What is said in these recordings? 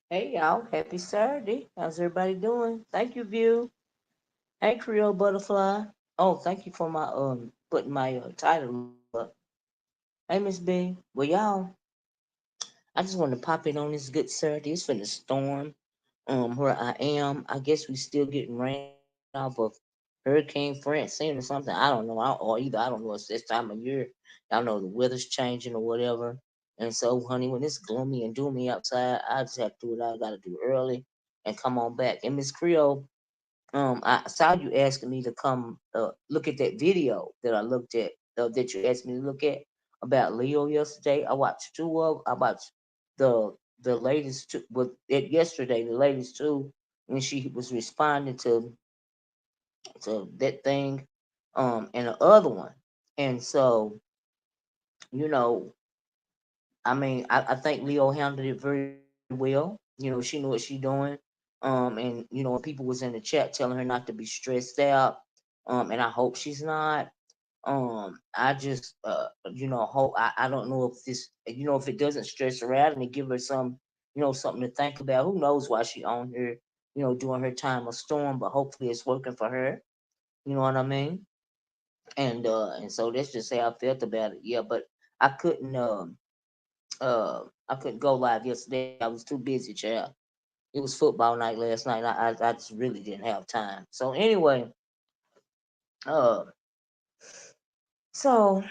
Hey y'all, happy Saturday. How's everybody doing? Thank you, View. Hey Creole Butterfly. Oh, thank you for my putting my title up. Hey Miss B. Well y'all, I just wanted to pop in on this good Saturday. It's finna storm where I am. I guess we still getting rain off of Hurricane Francine or something. I don't know. Or either I don't know. It's this time of year. Y'all know the weather's changing or whatever. And so, honey, when it's gloomy and doomy outside, I just have to do what I gotta do early and come on back. And Miss Creole, I saw you asking me to come look at that video that I looked at that you asked me to look at about Leo yesterday. I watched two of. I watched the the latest two with it yesterday. The latest two when she was responding to that thing, and the other one. And so you know, I mean, I think Leo handled it very well. She knew what she doing. And people was in the chat telling her not to be stressed out. And I hope she's not. I just, hope. I don't know if this, if it doesn't stress her out and it give her some, something to think about. Who knows why she on here, during her time of storm? But hopefully it's working for her. You know what I mean? And so that's just how I felt about it. Yeah, but I couldn't. I couldn't go live yesterday. I was too busy, child. It was football night last night. I just really didn't have time. So anyway, uh, so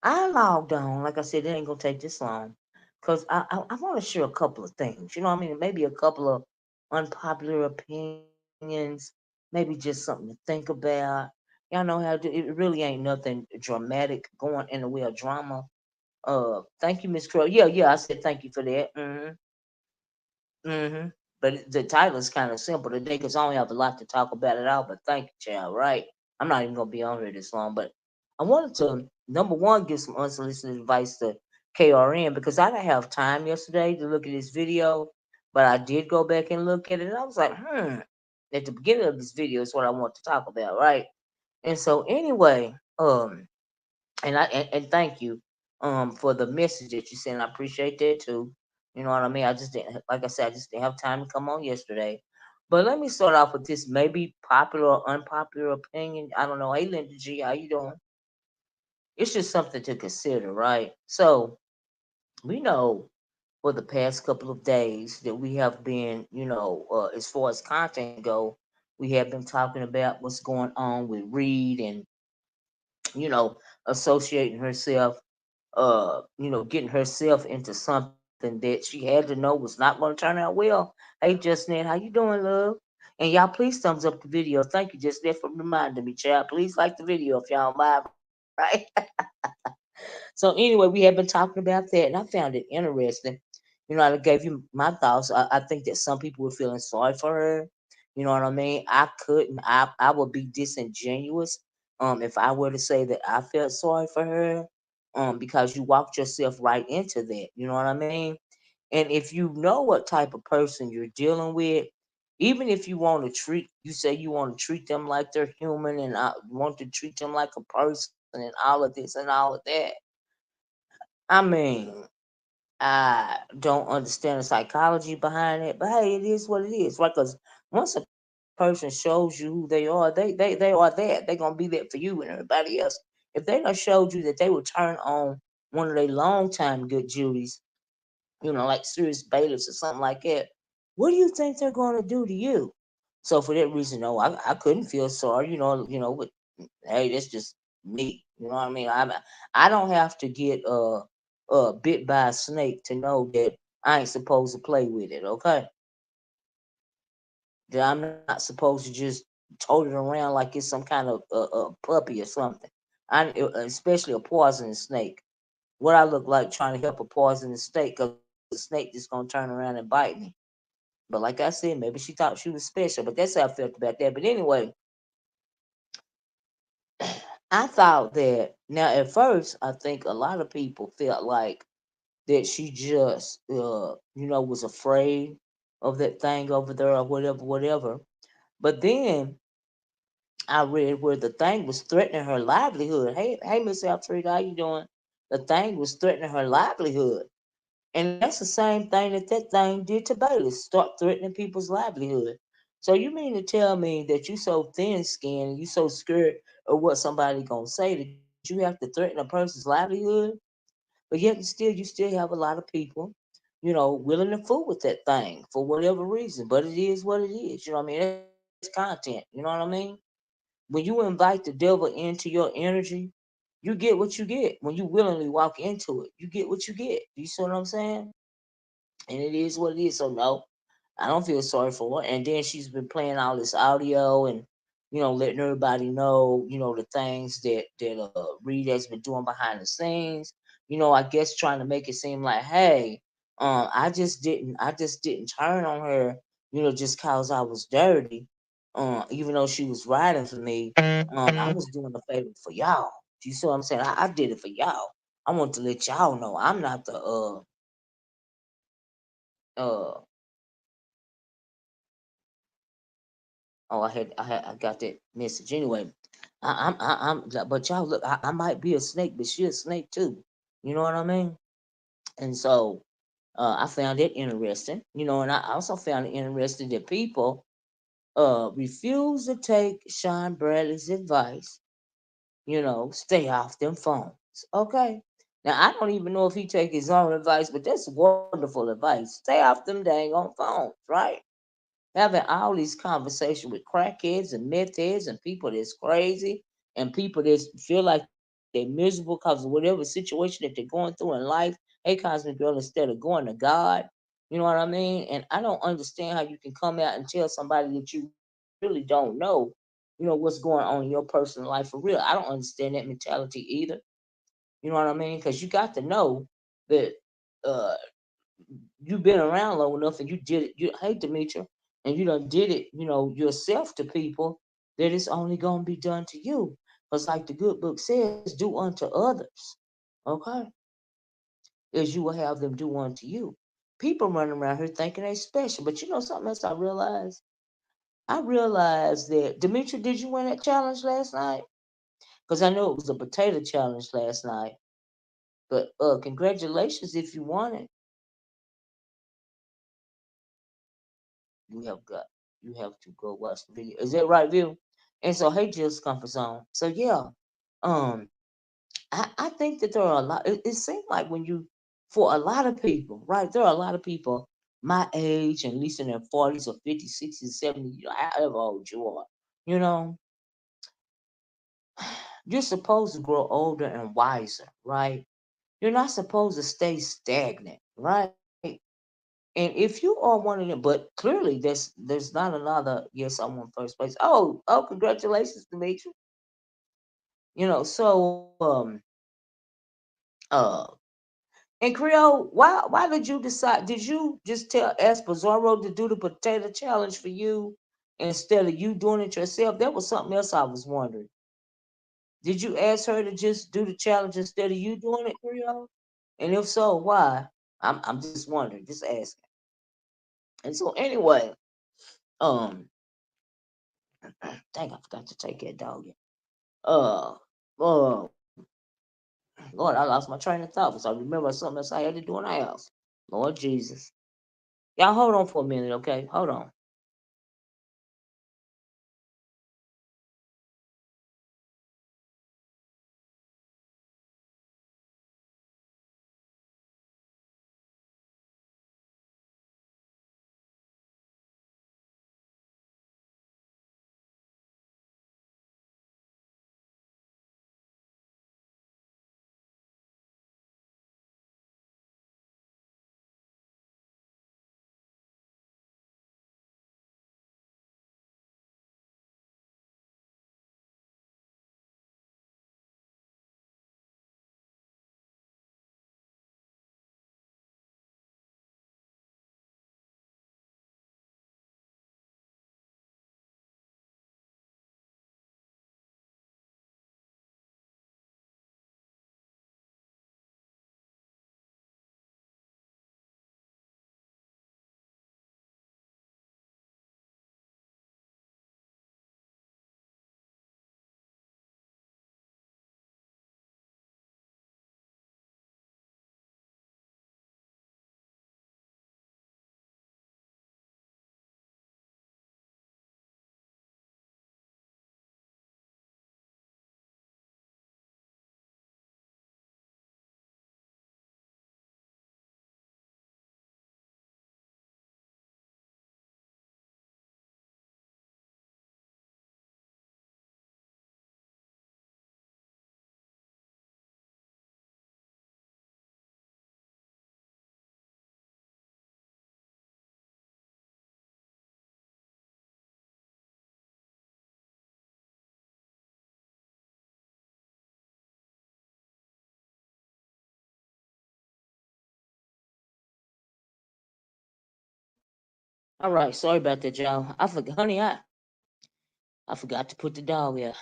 I logged on. Like I said, it ain't gonna take this long, cause I want to share a couple of things. You know what I mean? Maybe a couple of unpopular opinions. Maybe just something to think about. Y'all know how to do. It really ain't nothing dramatic going in the way of drama. Thank you, Miss Crow. Yeah. I said thank you for that. Mm-hmm. But the title is kind of simple today because I don't have a lot to talk about at all. But thank you, child. Right? I'm not even gonna be on here this long. But I wanted to number one give some unsolicited advice to KRN because I didn't have time yesterday to look at this video, but I did go back and look at it, and I was like, At the beginning of this video is what I want to talk about, right? And so anyway, and thank you for the message that you sent. I appreciate that too. You know what I mean? I just didn't, like I said, I just didn't have time to come on yesterday. But let me start off with this maybe popular or unpopular opinion. I don't know. Hey Linda G, how you doing? It's just something to consider, right? So we know for the past couple of days that we have been, as far as content go, we have been talking about what's going on with Reed and associating herself getting herself into something that she had to know was not going to turn out well. Hey, Justnet, how you doing, love? And y'all, please thumbs up the video. Thank you, Justnet, for reminding me, child. Please like the video if y'all mind, right? So anyway, we have been talking about that, and I found it interesting. I gave you my thoughts. I think that some people were feeling sorry for her. You know what I mean? I couldn't. I would be disingenuous if I were to say that I felt sorry for her because you walked yourself right into that. You know what I mean? And if you know what type of person you're dealing with, even if you want to treat, you say you want to treat them like they're human and want to treat them like a person and all of this and all of that. I mean, I don't understand the psychology behind it, but hey, it is what it is, right? Because once a person shows you who they are, they are that. They're gonna be that for you and everybody else. If they done showed you that they would turn on one of their long time good Judies, like serious bailiffs or something like that, what do you think they're gonna do to you? So for that reason, no, I couldn't feel sorry, but hey, that's just me. You know what I mean? I don't have to get bit by a snake to know that I ain't supposed to play with it. Okay, that I'm not supposed to just tote it around like it's some kind of puppy or something. Especially a poisonous snake. What I look like trying to help a poisonous snake because the snake just gonna turn around and bite me. But like I said, maybe she thought she was special. But that's how I felt about that. But anyway, I thought that now at first I think a lot of people felt like that she just was afraid of that thing over there or whatever, whatever. But then I read where the thing was threatening her livelihood. Hey, Miss Alfreda, how you doing? The thing was threatening her livelihood. And that's the same thing that thing did to Bailey. Start threatening people's livelihood. So you mean to tell me that you so thin skinned and you so scared of what somebody gonna say that you have to threaten a person's livelihood? But yet and still you still have a lot of people, willing to fool with that thing for whatever reason. But it is what it is. You know what I mean? That's content. You know what I mean? When you invite the devil into your energy, you get what you get. When you willingly walk into it, you get what you get. You see what I'm saying? And it is what it is. So no, I don't feel sorry for her. And then she's been playing all this audio and letting everybody know the things that Reed has been doing behind the scenes. I guess trying to make it seem like, hey, I just didn't turn on her, just cause I was dirty. Even though she was riding for me, I was doing a favor for y'all. Do you see what I'm saying? I did it for y'all. I want to let y'all know I'm not the uh I got that message anyway. But y'all look, I might be a snake, but she a snake too. You know what I mean? And so, I found it interesting. And I also found it interesting that people, refuse to take Sean Bradley's advice. Stay off them phones. Okay. Now I don't even know if he take his own advice, but that's wonderful advice. Stay off them dang on phones, right? Having all these conversations with crackheads and meth heads and people that's crazy and people that feel like they're miserable because of whatever situation that they're going through in life. Hey, Cosmic Girl, instead of going to God, you know what I mean? And I don't understand how you can come out and tell somebody that you really don't know, what's going on in your personal life for real. I don't understand that mentality either. You know what I mean? Because you got to know that uh, you've been around long enough and you did it. You hey Demetria, and you done did it, yourself to people that it's only gonna be done to you. Because like the good book says, do unto others. Okay? As you will have them do unto you. People running around here thinking they special. But you know something else I realized? I realized that Demetria, did you win that challenge last night? Because I know it was a potato challenge last night. But congratulations if you won it. You have got you have to go watch the video. Is that right, View? And so hey Jill's comfort zone. So yeah, um I think that there are a lot it seems like when you for a lot of people, right? There are a lot of people my age and at least in their 40s or 50s, 60s, 70s, however old you are, you know, you're supposed to grow older and wiser, right? You're not supposed to stay stagnant, right? And if you are one of them, but clearly there's not another yes, I won first place. Oh, congratulations, Demetri. So uh and Creole, why did you decide? Did you just ask Pizarro to do the potato challenge for you instead of you doing it yourself? That was something else I was wondering. Did you ask her to just do the challenge instead of you doing it, Creole? And if so, why? I'm just wondering, just asking. And so anyway, um, dang, I forgot to take that dog in. Uh, uh, Lord, I lost my train of thought. So I remember something else I had to do in the house. Lord Jesus. Y'all hold on for a minute, okay? Hold on. All right, sorry about that, y'all. I forgot, honey. I forgot to put the dog out.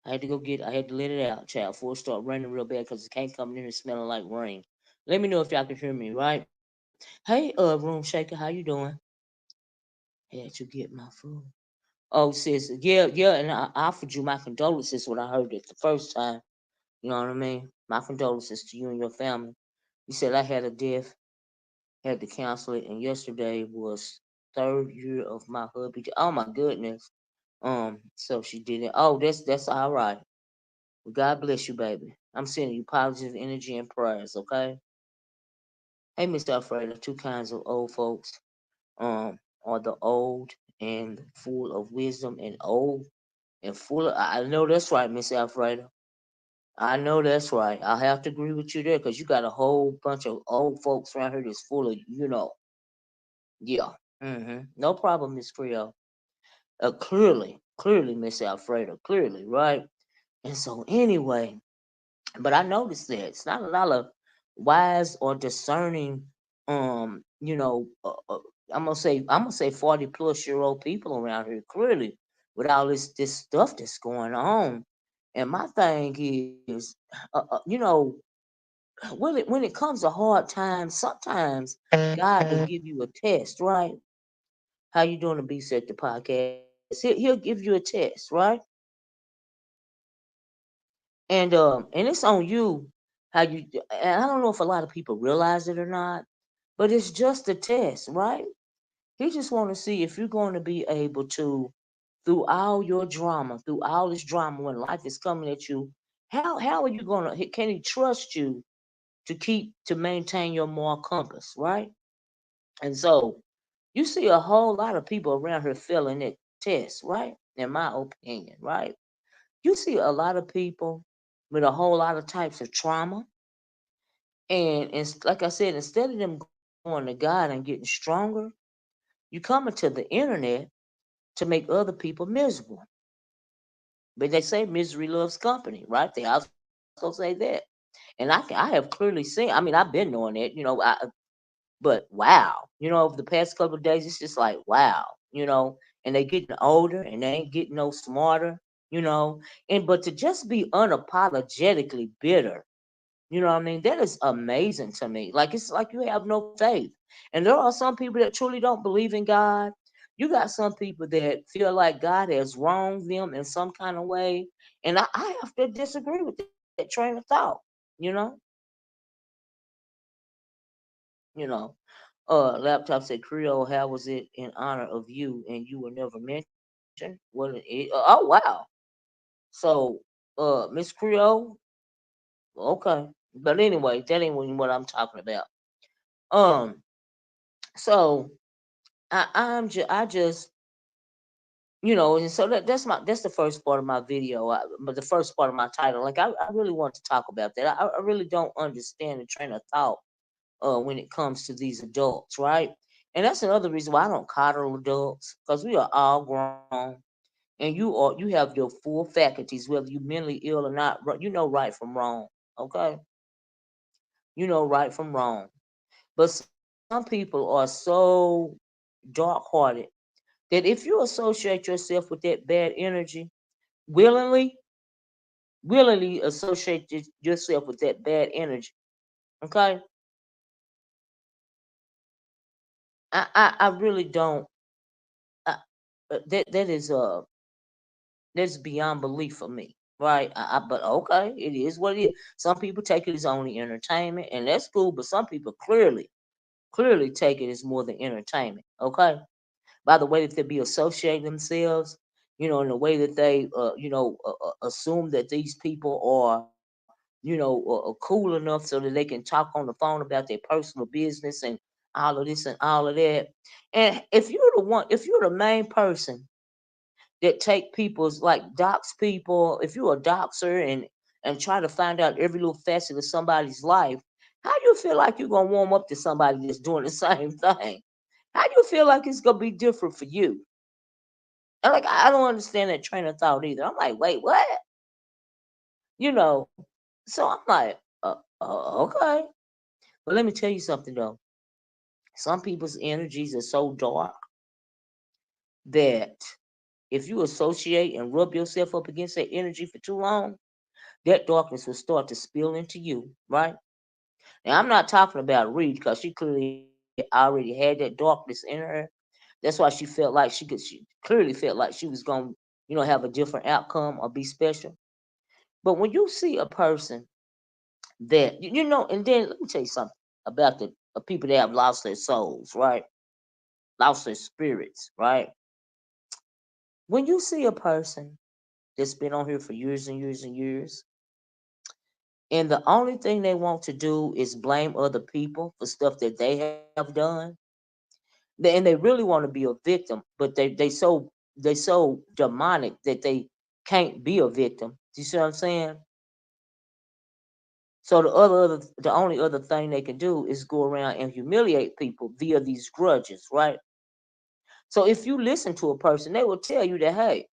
I had to go get. I had to let it out, child, before it start raining real bad because it can't come in here smelling like rain. Let me know if y'all can hear me, right? Hey, room shaker, how you doing? Had to get my food. Oh, sis, yeah, yeah, and I offered you my condolences when I heard it the first time. You know what I mean? My condolences to you and your family. You said I had a death, had to cancel it, and yesterday was third year of my hubby. Oh my goodness. So she didn't. Oh, that's all right. Well, God bless you, baby. I'm sending you positive energy and prayers. Okay. Hey, Mr. Alfredo. Two kinds of old folks. Are the old and full of wisdom, and old and full of. I know that's right, Miss Alfredo. I know that's right. I have to agree with you there because you got a whole bunch of old folks around here that's full of, yeah. No problem, Miss Creole. Clearly, Miss Alfredo, clearly, right? And so, anyway, but I noticed that it's not a lot of wise or discerning, I'm gonna say 40+ year old people around here, clearly, with all this stuff that's going on. And my thing is, when it comes to hard times, sometimes God will give you a test, right? How you doing to be set the podcast? He'll give you a test, right? And it's on you how you. And I don't know if a lot of people realize it or not, but it's just a test, right? He just want to see if you're going to be able to, through all your drama, through all this drama, when life is coming at you, how are you gonna? Can he trust you to maintain your moral compass, right? And so you see a whole lot of people around here failing that test, right? In my opinion, right? You see a lot of people with a whole lot of types of trauma. And like I said, instead of them going to God and getting stronger, you coming to the internet to make other people miserable. But they say misery loves company, right? They also say that. And I have clearly seen, I mean, I've been knowing that, but wow, over the past couple of days, it's just like, wow, and they getting older and they ain't getting no smarter, you know, but to just be unapologetically bitter. You know what I mean? That is amazing to me. Like it's like you have no faith. And there are some people that truly don't believe in God. You got some people that feel like God has wronged them in some kind of way. And I have to disagree with that train of thought, you know? You know. Laptop said Creole, how was it in honor of you and you were never mentioned? Oh wow. So Miss Creole, okay. But anyway, that ain't what I'm talking about. Um, so I just and so that's the first part of my video, but the first part of my title. Like I really want to talk about that. I really don't understand the train of thought when it comes to these adults, right? And that's another reason why I don't coddle adults because we are all grown, and you have your full faculties, whether you mentally ill or not. You know right from wrong, okay? You know right from wrong. But some people are so dark hearted that if you associate yourself with that bad energy, willingly, willingly associate yourself with that bad energy. Okay, I really don't. I, that's beyond belief for me, right? But okay, it is what it is. Some people take it as only entertainment, and that's cool. But some people clearly take it as more than entertainment. Okay, by the way that they be associating themselves, in the way that they, assume that these people are, cool enough so that they can talk on the phone about their personal business and all of this and all of that. And if you're the main person that take people's like dox people, if you're a doxer and try to find out every little facet of somebody's life, how do you feel like you're gonna warm up to somebody that's doing the same thing? How do you feel like it's gonna be different for you? And like I don't understand that train of thought either. I'm like, wait, what? You know? So I'm like, okay. But let me tell you something though. Some people's energies are so dark that if you associate and rub yourself up against that energy for too long, that darkness will start to spill into you, right? Now, I'm not talking about Reed because she clearly already had that darkness in her. That's why she felt like she clearly felt like she was going, have a different outcome or be special. But when you see a person that and then let me tell you something about the people that have lost their souls, right? Lost their spirits, right? When you see a person that's been on here for years and years and years, and the only thing they want to do is blame other people for stuff that they have done, and they really want to be a victim, but they so demonic that they can't be a victim. Do you see what I'm saying? So the only other thing they can do is go around and humiliate people via these grudges, right? So if you listen to a person, they will tell you that, hey,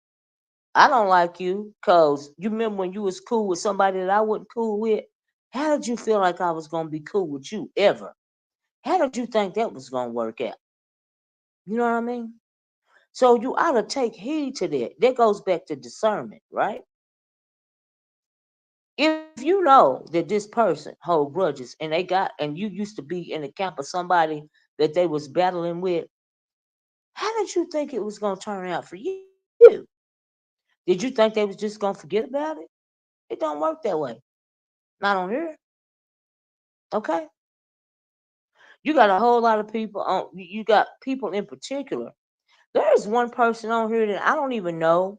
I don't like you because you remember when you was cool with somebody that I wasn't cool with? How did you feel like I was gonna be cool with you ever? How did you think that was gonna work out? You know what I mean? So you ought to take heed to that. That goes back to discernment, right? If you know that this person hold grudges and you used to be in the camp of somebody that they was battling with, how did you think it was gonna turn out for you? Did you think they was just gonna forget about it? It don't work that way. Not on here. Okay? You got a whole lot of people on you got people in particular. There is one person on here that I don't even know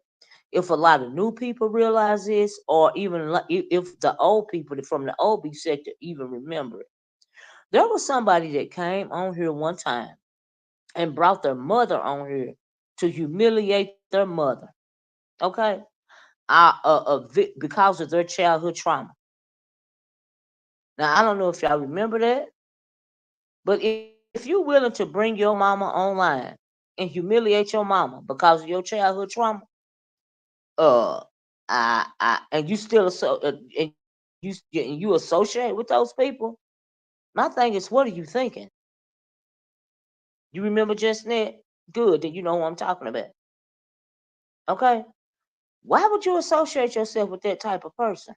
if a lot of new people realize this, or even if the old people from the OB sector even remember it. There was somebody that came on here one time and brought their mother on here to humiliate their mother. Okay, because of their childhood trauma. Now I don't know if y'all remember that, but if you're willing to bring your mama online and humiliate your mama because of your childhood trauma, uh, and you still and you associate with those people, my thing is, what are you thinking? You remember just that? Good, that you know what I'm talking about. Okay, why would you associate yourself with that type of person?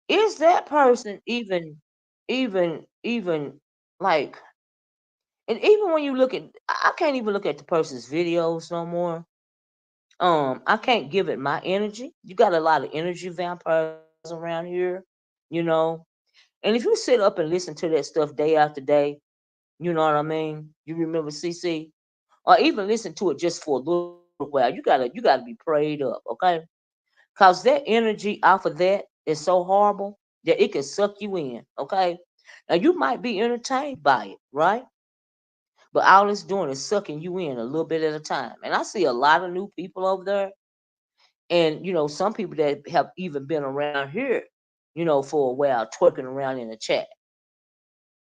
Is that person even like? And even when you look at, I can't even look at the person's videos no more. I can't give it my energy. You got a lot of energy vampires around here, you know. And if you sit up and listen to that stuff day after day, you know what I mean? You remember CC? Or even listen to it just for a little while. You gotta be prayed up, okay? Cause that energy off of that is so horrible that it can suck you in, okay? Now you might be entertained by it, right? But all it's doing is sucking you in a little bit at a time. And I see a lot of new people over there, and some people that have even been around here, for a while, twerking around in the chat.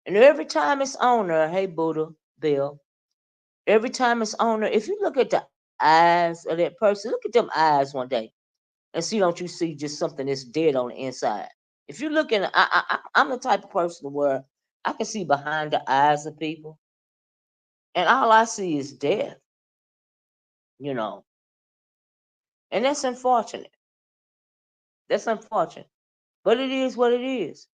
And every time it's on there, hey Buddha, Bill, every time it's on there, if you look at the eyes of that person, look at them eyes one day and see, don't you see just something that's dead on the inside? If you look in, I'm the type of person where I can see behind the eyes of people, and all I see is death, you know, and that's unfortunate. That's unfortunate, but it is what it is.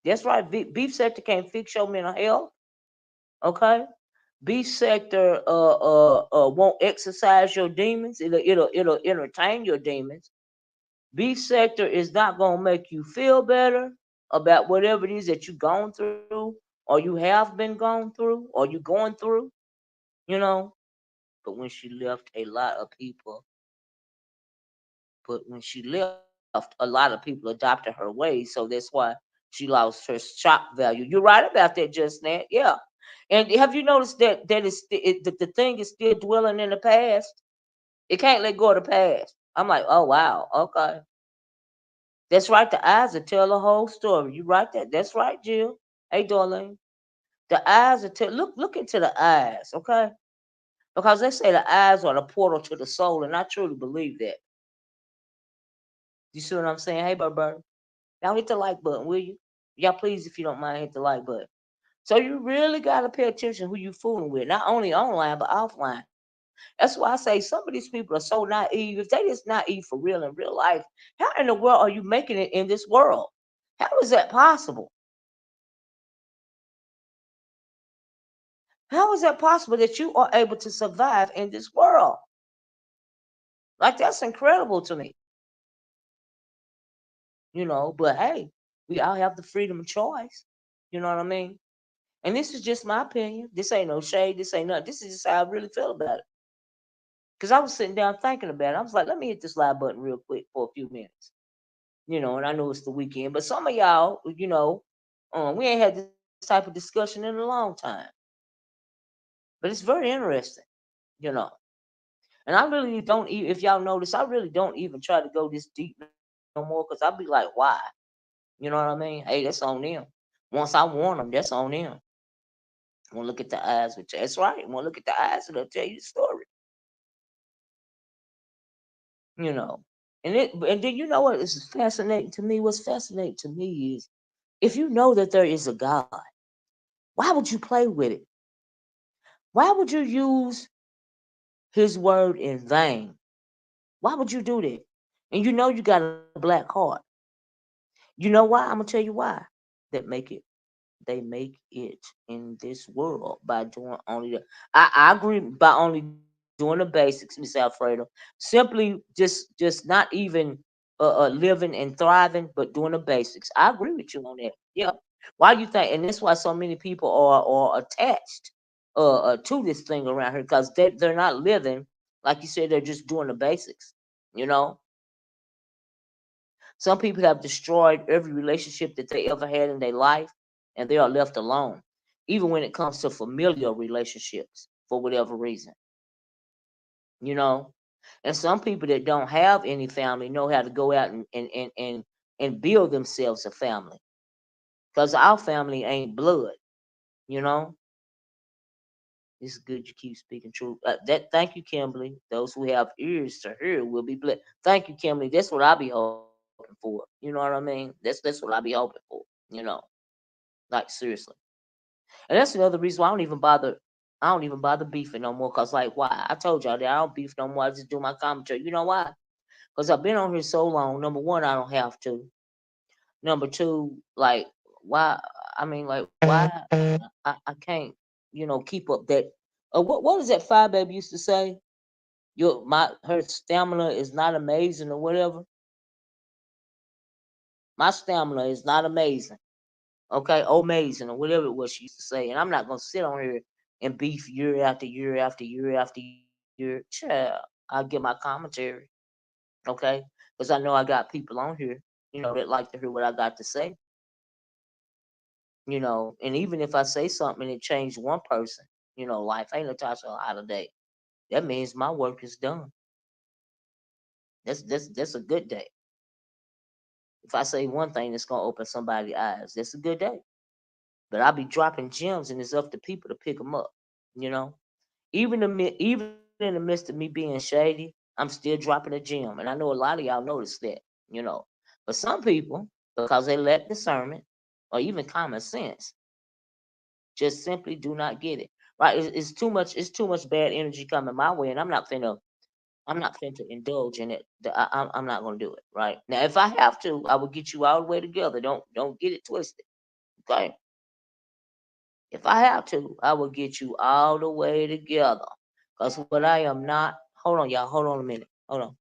That's right. Beef sector can't fix your mental health. Okay, beef sector won't exercise your demons. It'll entertain your demons. Beef sector is not gonna make you feel better about whatever it is that you've gone through, or you have been going through, or you going through. You know. But when she left, a lot of people. But when she left, a lot of people adopted her ways, so that's why she lost her shock value. You're right about that, just Nat. Yeah. And have you noticed that the thing is still dwelling in the past? It can't let go of the past. I'm like, oh wow, okay. That's right. The eyes will tell the whole story. You right there. That's right, Jill. Hey, darling. The eyes will tell. Look into the eyes, okay? Because they say the eyes are the portal to the soul, and I truly believe that. You see what I'm saying? Hey, Burr. Now hit the like button, will you? Y'all please, if you don't mind, hit the like button. So you really got to pay attention who you fooling with, not only online but offline. That's why I say some of these people are so naive. If they just naive for real in real life, how in the world are you making it in this world? How is that possible? How is that possible that you are able to survive in this world? Like that's incredible to me, But hey, we all have the freedom of choice. You know what I mean? And this is just my opinion. This ain't no shade. This ain't nothing. This is just how I really feel about it. Because I was sitting down thinking about it. I was like, let me hit this live button real quick for a few minutes. And I know it's the weekend, but some of y'all, we ain't had this type of discussion in a long time. But it's very interesting, you know. And I really don't even, if y'all notice, I really don't even try to go this deep no more because I'll be like, why? You know what I mean? Hey, that's on them. Once I warn them, that's on them. Want to look at the eyes with you. That's right. Want to look at the eyes and they'll tell you the story. You know. And then you know what is fascinating to me? What's fascinating to me is if you know that there is a God, why would you play with it? Why would you use his word in vain? Why would you do that? And you know you got a black heart. You know why? I'm gonna tell you why. That make it they make it in this world by doing only the I agree by only doing the basics, Miss Alfredo. Simply just not even living and thriving, but doing the basics. I agree with you on that. Yeah. Why you think and that's why so many people are attached to this thing around here because they're not living like you said, they're just doing the basics. You know, some people have destroyed every relationship that they ever had in their life, and they are left alone, even when it comes to familial relationships for whatever reason. You know, and some people that don't have any family know how to go out and build themselves a family because our family ain't blood. You know, it's good you keep speaking truth. That thank you, Kimberly. Those who have ears to hear will be blessed. Thank you, Kimberly. That's what I be hoping for. You know what I mean? That's what I be hoping for. Like seriously. And that's another reason why I don't even bother beefing no more. Cause like why? I told y'all that I don't beef no more. I just do my commentary. You know why? Cause I've been on here so long. Number one, I don't have to. Number two, like why? I mean, like why? I can't, keep up that. What is that Five Baby used to say? Her stamina is not amazing or whatever. My stamina is not amazing. Okay, amazing or whatever it was she used to say. And I'm not gonna sit on here and beef year after year after year after year. Child, I'll get my commentary. Okay, because I know I got people on here, that like to hear what I got to say. And even if I say something and it changed one person, life ain't Natasha a holiday. That means my work is done. That's a good day. If I say one thing that's gonna open somebody's eyes, that's a good day. But I'll be dropping gems, and it's up to people to pick them up. You know, even in the midst of me being shady, I'm still dropping a gem, and I know a lot of y'all noticed that. You know, but some people, because they lack discernment or even common sense, just simply do not get it. Right? It's too much. It's too much bad energy coming my way, and I'm not finna. I'm not finna indulge in it. I'm not gonna do it. Right now, if I have to, I will get you all the way together. Don't get it twisted. Okay. If I have to, I will get you all the way together. Because what I am not, hold on, y'all, hold on a minute. Hold on.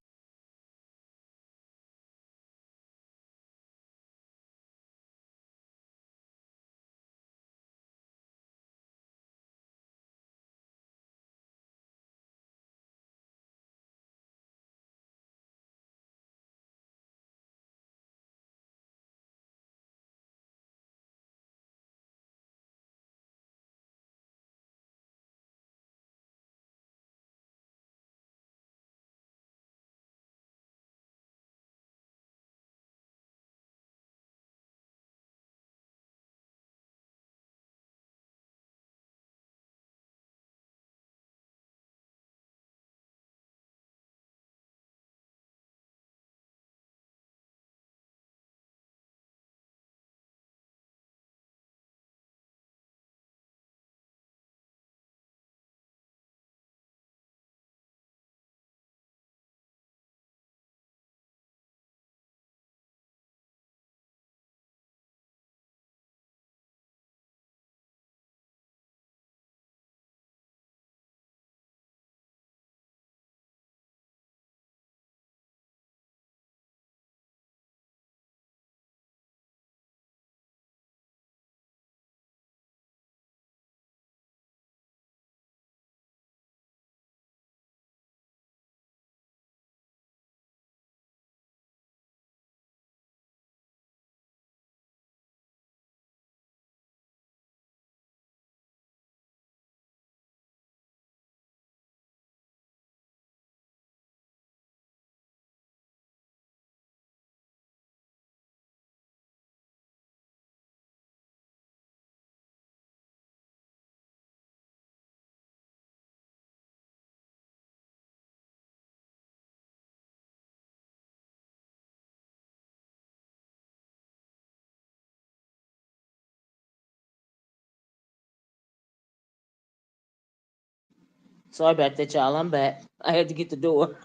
Sorry about that, y'all. I'm back. I had to get the door.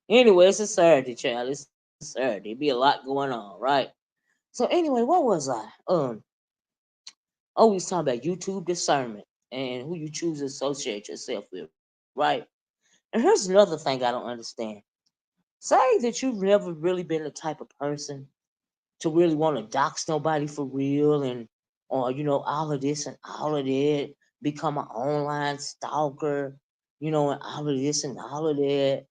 Anyway, it's a Saturday, child. It's a Saturday. Be a lot going on, right? So anyway, what was I? Oh, we was talking about YouTube discernment and who you choose to associate yourself with, right? And here's another thing I don't understand. Say that you've never really been the type of person to really want to dox nobody for real and or all of this and all of that, become an online stalker, and all of this and all of that.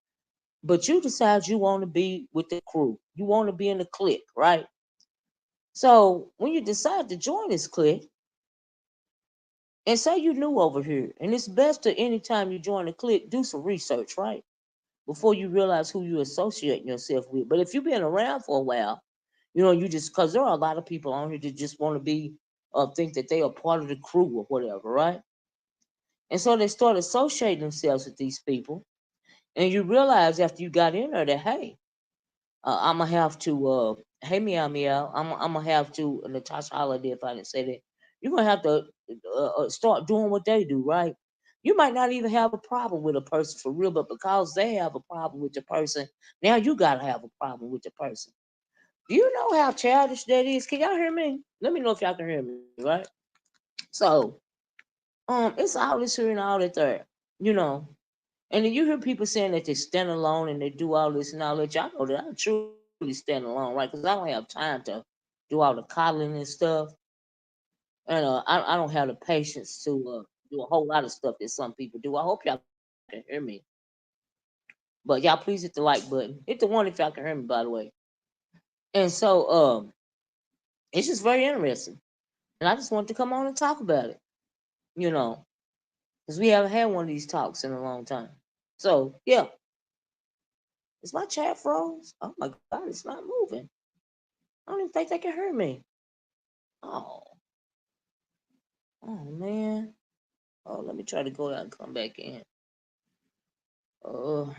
But you decide you want to be with the crew. You want to be in the clique, right? So when you decide to join this clique, and say you new over here, and it's best to anytime you join a clique, do some research, right? Before you realize who you associate yourself with. But if you've been around for a while, you just because there are a lot of people on here that just want to be think that they are part of the crew or whatever, right? And so they start associating themselves with these people, and you realize after you got in there that hey, I'm gonna have to hey meow meow, I'm gonna have to Natasha Holiday if I didn't say that. You're gonna have to start doing what they do, right? You might not even have a problem with a person for real, but because they have a problem with the person, now you gotta have a problem with the person. Do you know how childish that is? Can y'all hear me? Let me know if y'all can hear me, right? So, it's all this here and all that there, you know. And then you hear people saying that they stand alone and they do all this and all that. Y'all know that I truly stand alone, right? Because I don't have time to do all the coddling and stuff. And I don't have the patience to do a whole lot of stuff that some people do. I hope y'all can hear me. But y'all please hit the like button. Hit the one if y'all can hear me, by the way. And so it's just very interesting. And I just wanted to come on and talk about it, you know, because we haven't had one of these talks in a long time. So yeah, is my chat froze? Oh my god, it's not moving. I don't even think they can hear me. Oh, oh man. Oh, let me try to go out and come back in. Uh,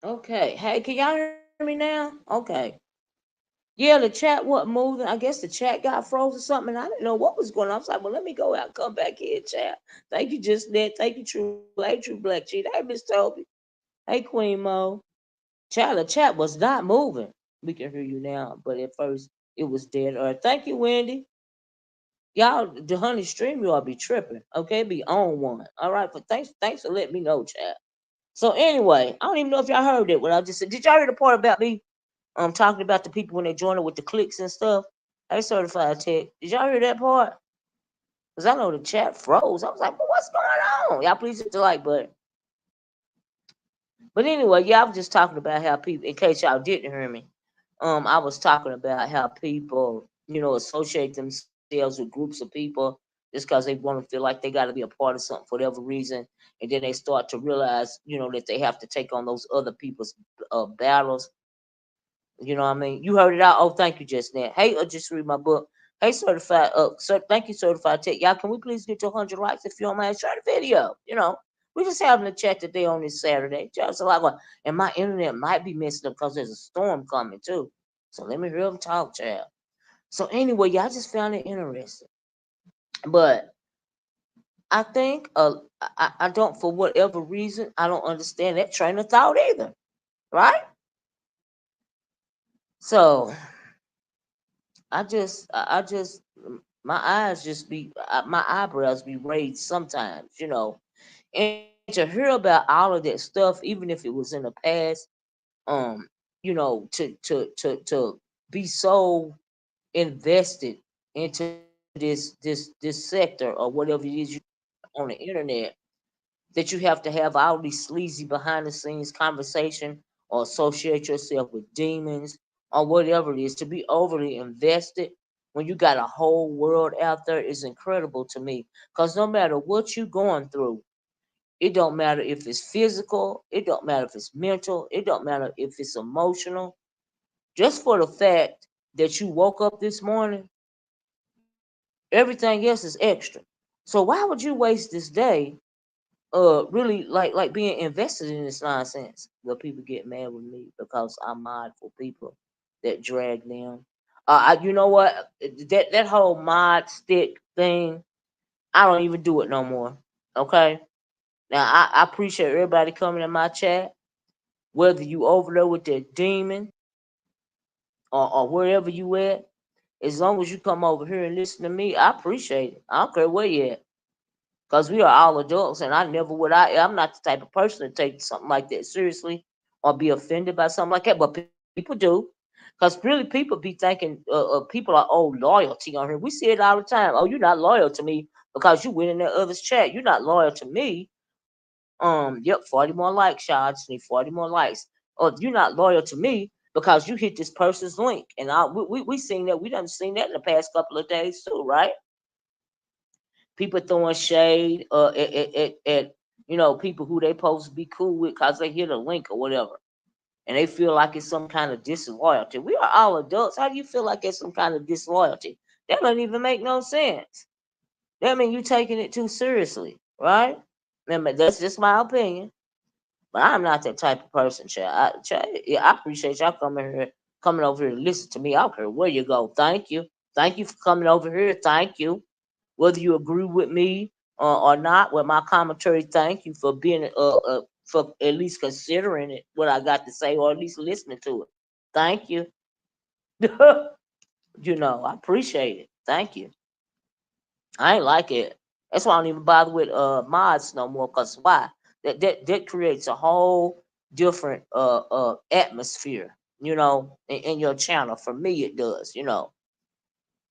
okay. Hey, can y'all hear me now? Okay. Yeah, the chat wasn't moving. I guess the chat got froze or something. And I didn't know what was going on. I was like, well, let me go out and come back in, chat. Thank you, just net. Thank you, True Black. Hey, True Black Cheat. Hey, Miss Toby. Hey, Queen Mo. Chat, the chat was not moving. We can hear you now, but at first it was dead. All right. Thank you, Wendy. Y'all, the honey stream, you all be tripping. Okay, be on one. All right, but thanks for letting me know, chat. So anyway, I don't even know if y'all heard it. What I just said. Did y'all hear the part about me talking about the people when they join it with the clicks and stuff? Hey, certified tech. Did y'all hear that part? Cause I know the chat froze. I was like, well, what's going on? Y'all please hit the like button. But anyway, yeah, I was just talking about how people. In case y'all didn't hear me, I was talking about how people, associate themselves with groups of people just because they want to feel like they got to be a part of something for whatever reason, and then they start to realize, that they have to take on those other people's battles. You know what I mean? You heard it out. Oh, thank you, just now. Hey, just read my book. Hey, certified. Thank you, certified tech. Y'all, can we please get to 100 likes if you don't mind? Share the video. We just having a chat today on this Saturday. Just a lot going, and my internet might be messing up because there's a storm coming too. So let me hear them talk, child. So anyway, y'all just found it interesting. But I think I don't, for whatever reason, I don't understand that train of thought either. Right? So I just my eyes just be my eyebrows be raised sometimes, and to hear about all of that stuff, even if it was in the past, um, to be so invested into this sector or whatever it is you on the internet, that you have to have all these sleazy behind the scenes conversation or associate yourself with demons or whatever it is, to be overly invested when you got a whole world out there is incredible to me. Because no matter what you're going through, It don't matter if it's physical. It don't matter if it's mental. It don't matter if it's emotional. Just for the fact that you woke up this morning, everything else is extra. So why would you waste this day really like being invested in this nonsense? Well, people get mad with me because I'm mindful people that drag them. You know what? That whole mod stick thing, I don't even do it no more. Okay. Now I appreciate everybody coming in my chat, whether you over there with that demon or wherever you at. As long as you come over here and listen to me, I appreciate it. I don't care where you at. Because we are all adults, and I never would. I'm not the type of person to take something like that seriously or be offended by something like that. But people do, because really people be thinking people are loyalty on here. We see it all the time. Oh, you're not loyal to me because you went in that other's chat. You're not loyal to me. Yep, 40 more likes, y'all. I just need 40 more likes. Or you're not loyal to me because you hit this person's link, and we seen that. We done seen that in the past couple of days too, right? People throwing shade at people who they supposed to be cool with because they hit a link or whatever, and they feel like it's some kind of disloyalty. We are all adults. How do you feel like it's some kind of disloyalty? That doesn't even make no sense. That means you taking it too seriously, right? That's just my opinion. But I'm not that type of person, child. Yeah, I appreciate y'all coming over here to listen to me. I don't care where you go. Thank you for coming over here. Thank you. Whether you agree with me or not with my commentary, thank you for being for at least considering it what I got to say or at least listening to it. Thank you. I appreciate it. Thank you. I ain't like it. That's why I don't even bother with mods no more. Cause why? That creates a whole different atmosphere. In your channel. For me, it does.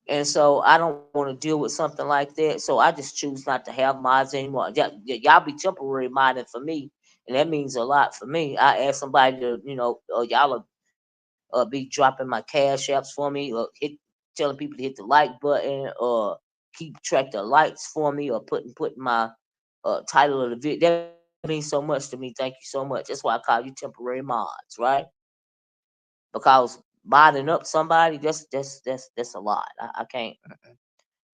And so I don't want to deal with something like that. So I just choose not to have mods anymore. Y'all be temporary modding for me, and that means a lot for me. I ask somebody to, y'all be dropping my cash apps for me, or telling people to hit the like button, or keep track of likes for me, or putting my title of the video. That means so much to me. Thank you so much. That's why I call you temporary mods, right? Because modding up somebody, that's a lot. I can't.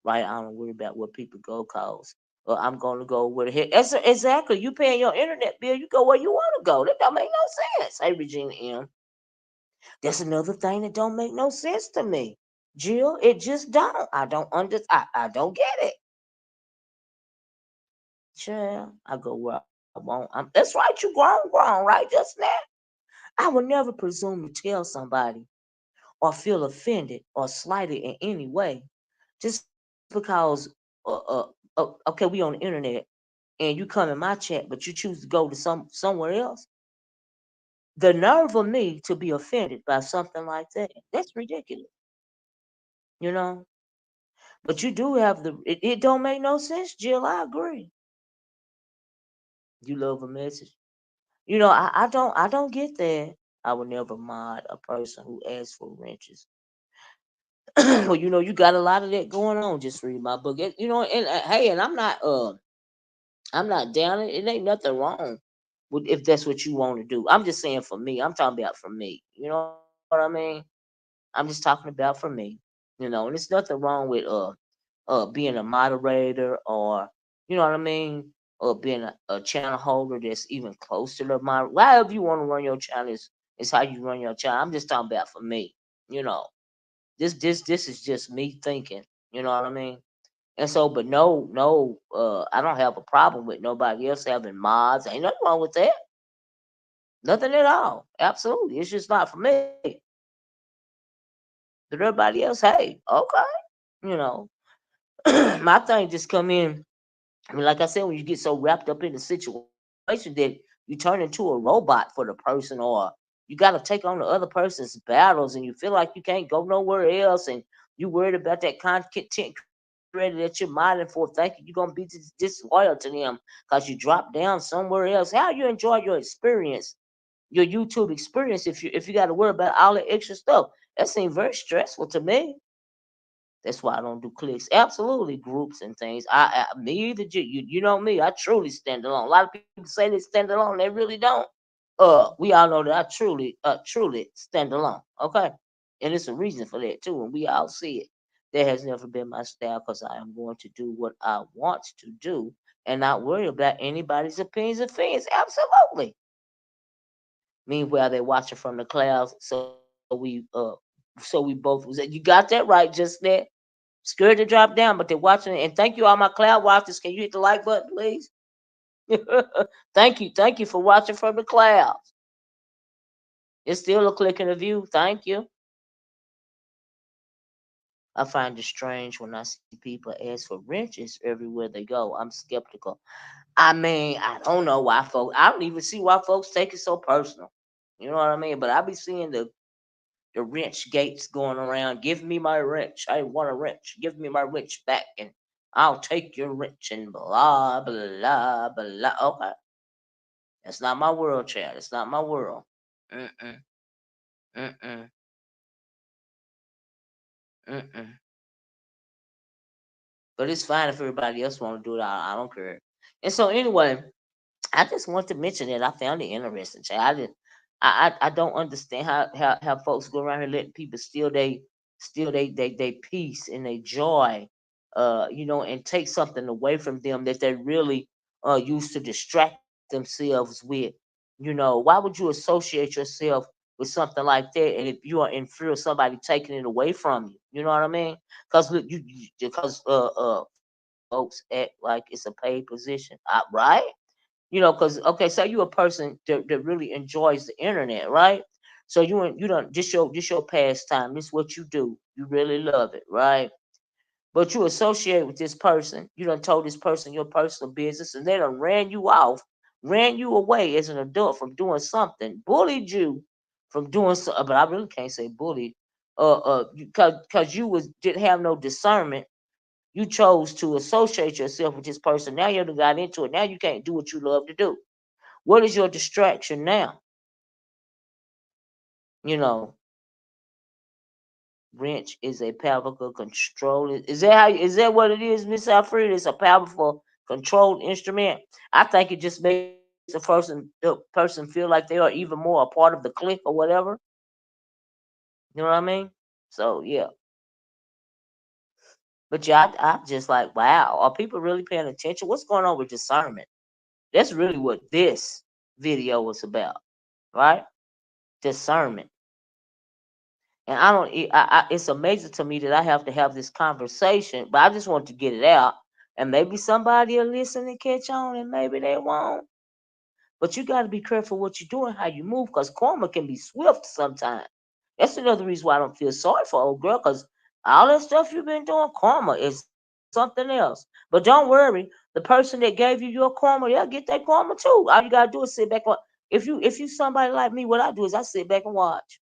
Right? I don't worry about where people go cause I'm gonna go where the heck. Exactly. You paying your internet bill, you go where you want to go. That don't make no sense. Hey, Regina M. That's another thing that don't make no sense to me. Jill, it just don't. I don't get it. Child, I go where I want. That's right, you grown, right? Just now. I would never presume to tell somebody or feel offended or slighted in any way just because okay, we on the internet and you come in my chat, but you choose to go to somewhere else. The nerve of me to be offended by something like that. That's ridiculous, you know. But you do have it don't make no sense, Jill. I agree. You love a message. I don't get that. I would never mod a person who asks for wrenches. Well, you got a lot of that going on. Just read my book. And hey, and I'm not down. It ain't nothing wrong with if that's what you want to do. I'm just saying for me. I'm talking about for me. You know what I mean? I'm just talking about for me. And there's nothing wrong with being a moderator or you know what I mean, or being a channel holder that's even close to the mod. However you want to run your channel is how you run your channel. I'm just talking about for me. You know, this is just me thinking. You know what I mean? And so, but no, I don't have a problem with nobody else having mods. Ain't nothing wrong with that. Nothing at all. Absolutely. It's just not for me. But everybody else, hey, okay. You know, my thing just come in. I mean, like I said, when you get so wrapped up in the situation that you turn into a robot for the person, or you got to take on the other person's battles, and you feel like you can't go nowhere else, and you worried about that content creator that you're modding for, thinking you're gonna be disloyal to them because you dropped down somewhere else. How you enjoy your experience, your YouTube experience, if you got to worry about all that extra stuff? That seems very stressful to me. That's why I don't do clicks. Absolutely, groups and things. Me either. You know me. I truly stand alone. A lot of people say they stand alone. They really don't. We all know that I truly stand alone. Okay, and it's a reason for that too, and we all see it. That has never been my style because I am going to do what I want to do and not worry about anybody's opinions and feelings. Absolutely. Meanwhile, they're watching from the clouds, so we both was you got that right just there. Scared to drop down, but they're watching it. And thank you, all my cloud watchers. Can you hit the like button, please? Thank you for watching from the clouds. It's still a click in the view. Thank you. I find it strange when I see people ask for wrenches everywhere they go. I'm skeptical. I mean, I don't know why folks. I don't even see why folks take it so personal. You know what I mean? But I be seeing the wrench gates going around. Give me my wrench. I want a wrench. Give me my wrench back, and I'll take your wrench and blah blah blah. Okay, that's not my world, Chad. It's not my world. Mm-mm, mm-mm, mm-mm. But it's fine if everybody else want to do it. I don't care. And so anyway, I just want to mention that I found it interesting. Chad. I don't understand how folks go around here letting people steal they peace and their joy, and take something away from them that they really used to distract themselves with. Why would you associate yourself with something like that? And if you are in fear of somebody taking it away from you, you know what I mean? Because folks act like it's a paid position, right? Because okay, say you a person that really enjoys the internet, right? So you don't just your pastime. This what you do. You really love it, right? But you associate with this person. You done told this person your personal business, and they done ran you off, ran you away as an adult from doing something, bullied you from doing so. But I really can't say bullied, because you didn't have no discernment. You chose to associate yourself with this person. Now you done got into it. Now you can't do what you love to do. What is your distraction now? You know, wrench is a powerful control. Is that what it is, Miss Alfred? It's a powerful controlled instrument. I think it just makes the person feel like they are even more a part of the clique or whatever. You know what I mean? So yeah. But yeah, I just like, wow, are people really paying attention? What's going on with discernment? That's really what this video was about, right? Discernment. And I don't. It's amazing to me that I have to have this conversation, but I just want to get it out, and maybe somebody will listen and catch on, and maybe they won't. But you got to be careful what you're doing, how you move, because karma can be swift sometimes. That's another reason why I don't feel sorry for old girl, because all that stuff you've been doing, karma is something else. But don't worry, the person that gave you your karma, they'll get that karma too. All you gotta do is sit back. If you somebody like me, what I do is I sit back and watch.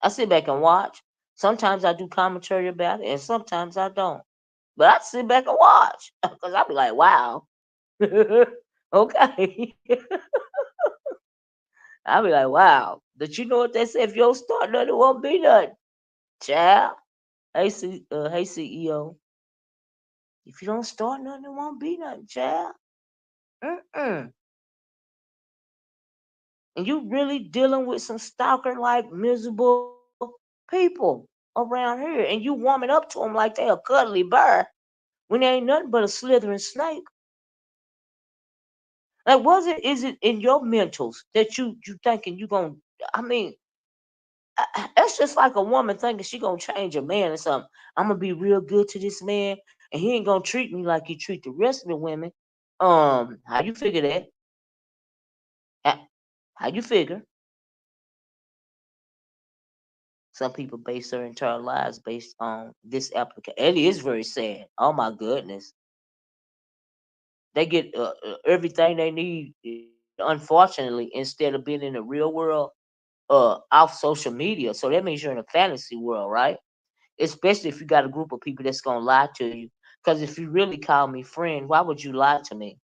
I sit back and watch. Sometimes I do commentary about it, and sometimes I don't. But I sit back and watch because I'll be like, wow. Okay. I'll be like, wow. But you know what they say? If you don't start nothing, it won't be nothing. Child. Hey CEO. If you don't start nothing, it won't be nothing, child. Mm-mm. And you really dealing with some stalker like miserable people around here, and you warming up to them like they a cuddly bear when they ain't nothing but a slithering snake. Like, is it in your mentals that you thinking you gonna? I mean, it's just like a woman thinking she gonna change a man or something. I'm gonna be real good to this man, and he ain't gonna treat me like he treat the rest of the women. How you figure that? How, how you figure? Some people base their entire lives based on this application. It is very sad. Oh my goodness, they get everything they need. Unfortunately, instead of being in the real world, off social media. So that means you're in a fantasy world, right? Especially if you got a group of people that's gonna lie to you. Because if you really call me friend, why would you lie to me?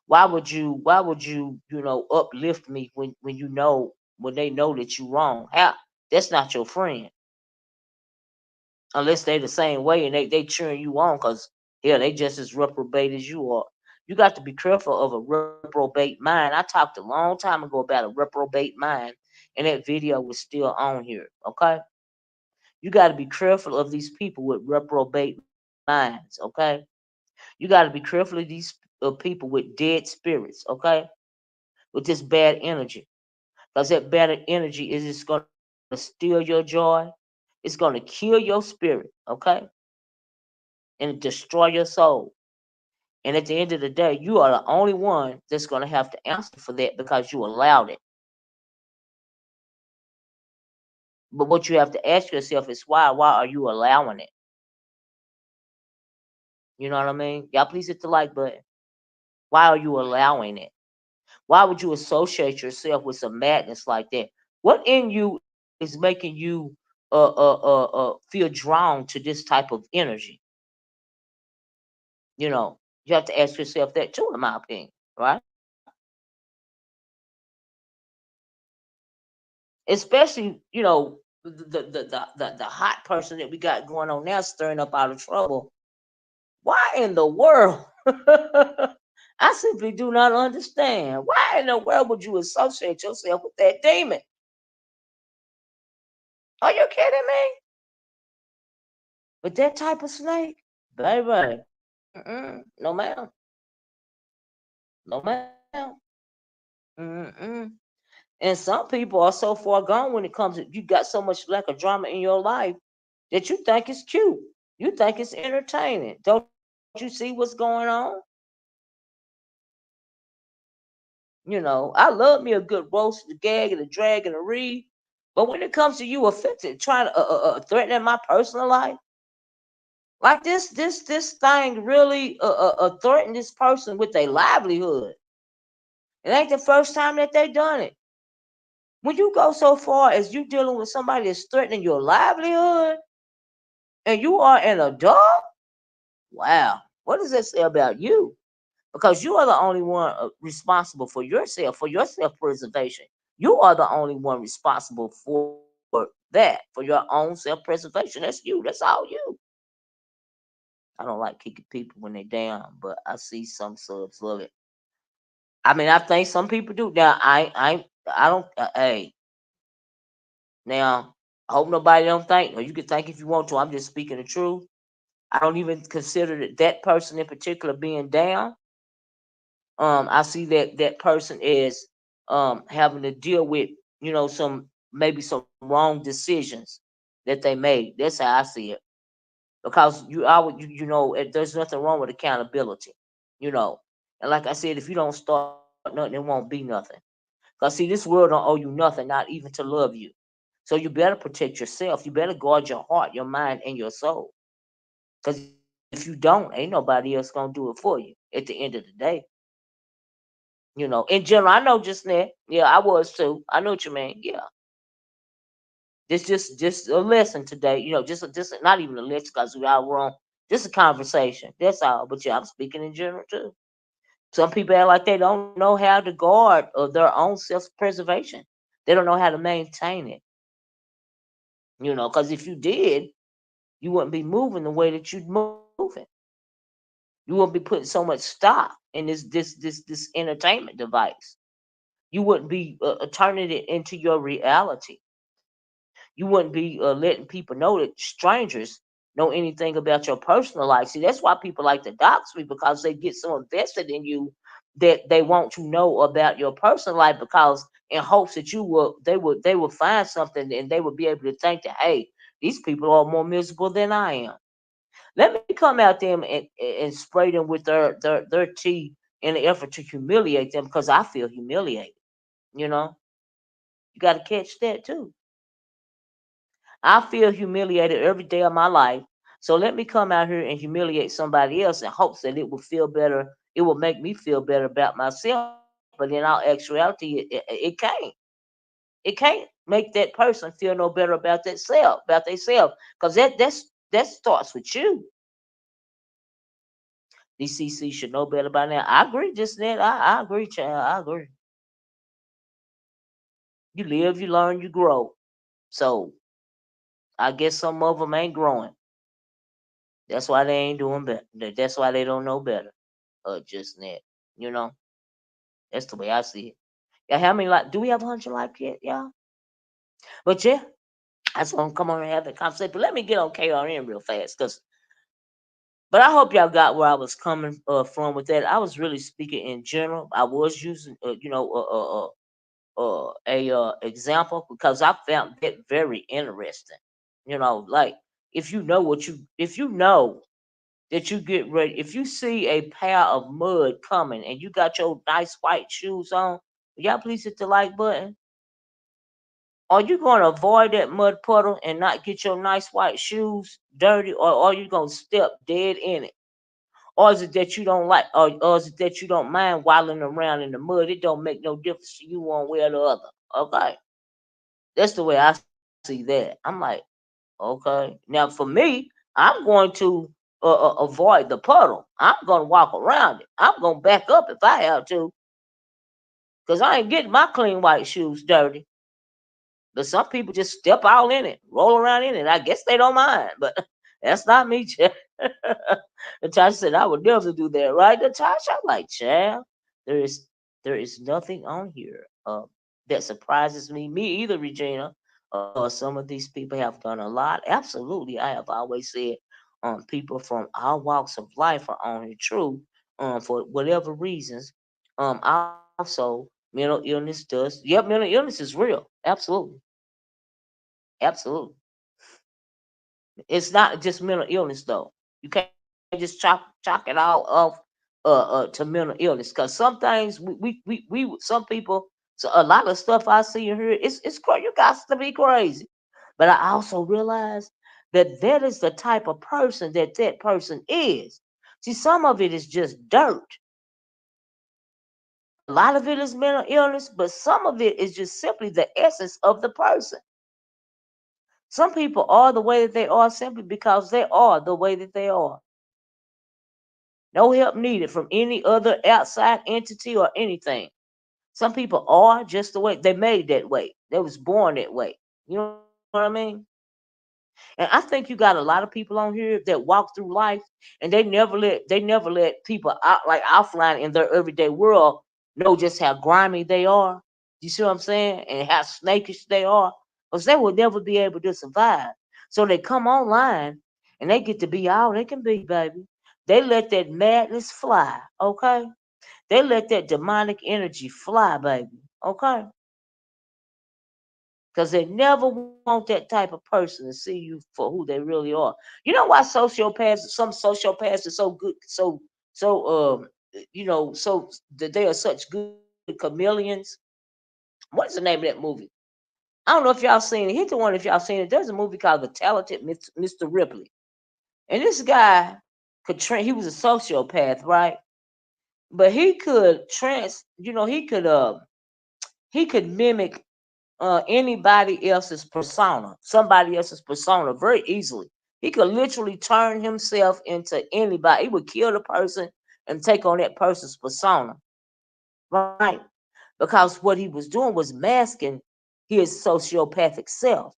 Why would you uplift me when they know that you're wrong? How? That's not your friend. unless they the same way and they cheering you on because hell, they just as reprobate as you are. You got to be careful of a reprobate mind. I talked a long time ago about a reprobate mind, and that video was still on here. Okay, you got to be careful of these people with reprobate minds. Okay, you got to be careful of these people with dead spirits. Okay, with this bad energy, because that bad energy is just going to steal your joy. It's going to kill your spirit. Okay, and destroy your soul. And at the end of the day, you are the only one that's going to have to answer for that because you allowed it. But what you have to ask yourself is why? Why are you allowing it? You know what I mean? Y'all please hit the like button. Why are you allowing it? Why would you associate yourself with some madness like that? What in you is making you feel drawn to this type of energy? You know, you have to ask yourself that too, in my opinion, right? Especially, the hot person that we got going on now stirring up out of trouble. Why in the world? I simply do not understand. Why in the world would you associate yourself with that demon? Are you kidding me? With that type of snake? Baby. Mm-mm. No, ma'am. No, ma'am. Mm-mm. And some people are so far gone when it comes to you got so much lack of drama in your life that you think it's cute. You think it's entertaining. Don't you see what's going on? I love me a good roast, a gag, and a drag and a read. But when it comes to you affected, trying to threatening my personal life, like this thing really threaten this person with their livelihood. It ain't the first time that they done it. When you go so far as you dealing with somebody that's threatening your livelihood, and you are an adult, wow, what does that say about you? Because you are the only one responsible for your self preservation. You are the only one responsible for that, for your own self preservation. That's you. That's all you. I don't like kicking people when they're down, but I see some subs love it. I mean, I think some people do. Now, I don't. Hey, now, I hope nobody don't think. Or you can think if you want to. I'm just speaking the truth. I don't even consider that person in particular being down. I see that person is having to deal with some maybe some wrong decisions that they made. That's how I see it. Because there's nothing wrong with accountability. you know. And like I said, if you don't start nothing, it won't be nothing. Cause see, this world don't owe you nothing, not even to love you. So you better protect yourself. You better guard your heart, your mind, and your soul. Cause if you don't, ain't nobody else gonna do it for you at the end of the day. In general, I know just that. Yeah, I was too. I know what you mean. Yeah. This just a lesson today. Just not even a lesson because we all wrong. Just a conversation. That's all. But yeah, I'm speaking in general too. Some people act like they don't know how to guard their own self preservation. They don't know how to maintain it. Because if you did, you wouldn't be moving the way that you're moving. You wouldn't be putting so much stock in this entertainment device. You wouldn't be turning it into your reality. You wouldn't be letting people know that strangers know anything about your personal life. See, that's why people like to dox me because they get so invested in you that they want to know about your personal life because in hopes that they will find something and they will be able to think that hey, these people are more miserable than I am. Let me come out there and spray them with their tea in an effort to humiliate them because I feel humiliated. You know, you got to catch that too. I feel humiliated every day of my life. So let me come out here and humiliate somebody else in hopes that it will feel better. It will make me feel better about myself. But in all actuality, it can't. It can't make that person feel no better about themselves, because that starts with you. DCC should know better by now. I agree, just that. I agree, child. I agree. You live, you learn, you grow. So I guess some of them ain't growing. That's why they ain't doing better. That's why they don't know better. Just that, you know, that's the way I see it. Yeah, how many like? Do we have 100 like yet, y'all? But yeah, I just want to come on and have that conversation. But let me get on KRN real fast, cause. But I hope y'all got where I was coming from with that. I was really speaking in general. I was using, a example because I found that very interesting. You know, like if you know that you get ready, if you see a pair of mud coming and you got your nice white shoes on, will y'all please hit the like button. Are you going to avoid that mud puddle and not get your nice white shoes dirty, or are you going to step dead in it? Or is it that you don't like, or is it that you don't mind waddling around in the mud? It don't make no difference to you one way or the other. Okay, that's the way I see that. I'm like, okay. Now for me, I'm going to avoid the puddle. I'm going to walk around it. I'm going to back up if I have to, because I ain't getting my clean white shoes dirty. But some people just step all in it, roll around in it. I guess they don't mind, but that's not me, Jeff. Natasha said I would never do that, right, Natasha? I'm like, child, there is there is nothing on here that surprises me. Me either, Regina. Some of these people have done a lot. Absolutely, I have always said, people from all walks of life are on here, true, for whatever reasons. Also, mental illness does. Yep, mental illness is real. Absolutely, absolutely. It's not just mental illness though. You can't just chalk it all off to mental illness, because some things we some people, so a lot of stuff I see and hear, it's crazy. You got to be crazy. But I also realize that that is the type of person that that person is. See, some of it is just dirt. A lot of it is mental illness, but some of it is just simply the essence of the person. Some people are the way that they are simply because they are the way that they are. No help needed from any other outside entity or anything. Some people are just the way they made that way. They was born that way. You know what I mean? And I think you got a lot of people on here that walk through life and they never let people out like offline in their everyday world know just how grimy they are. You see what I'm saying? And how snakish they are. Because they would never be able to survive. So they come online and they get to be all they can be, baby. They let that madness fly, okay? They let that demonic energy fly, baby, okay? Because they never want that type of person to see you for who they really are. You know why some sociopaths are so good, so that they are such good chameleons. What's the name of that movie? I don't know if y'all seen it. Hit the one if y'all seen it. There's a movie called The Talented Mr. Ripley, and this guy he was a sociopath, right? But he could mimic anybody else's persona, somebody else's persona very easily. He could literally turn himself into anybody. He would kill the person and take on that person's persona, right? Because what he was doing was masking his sociopathic self.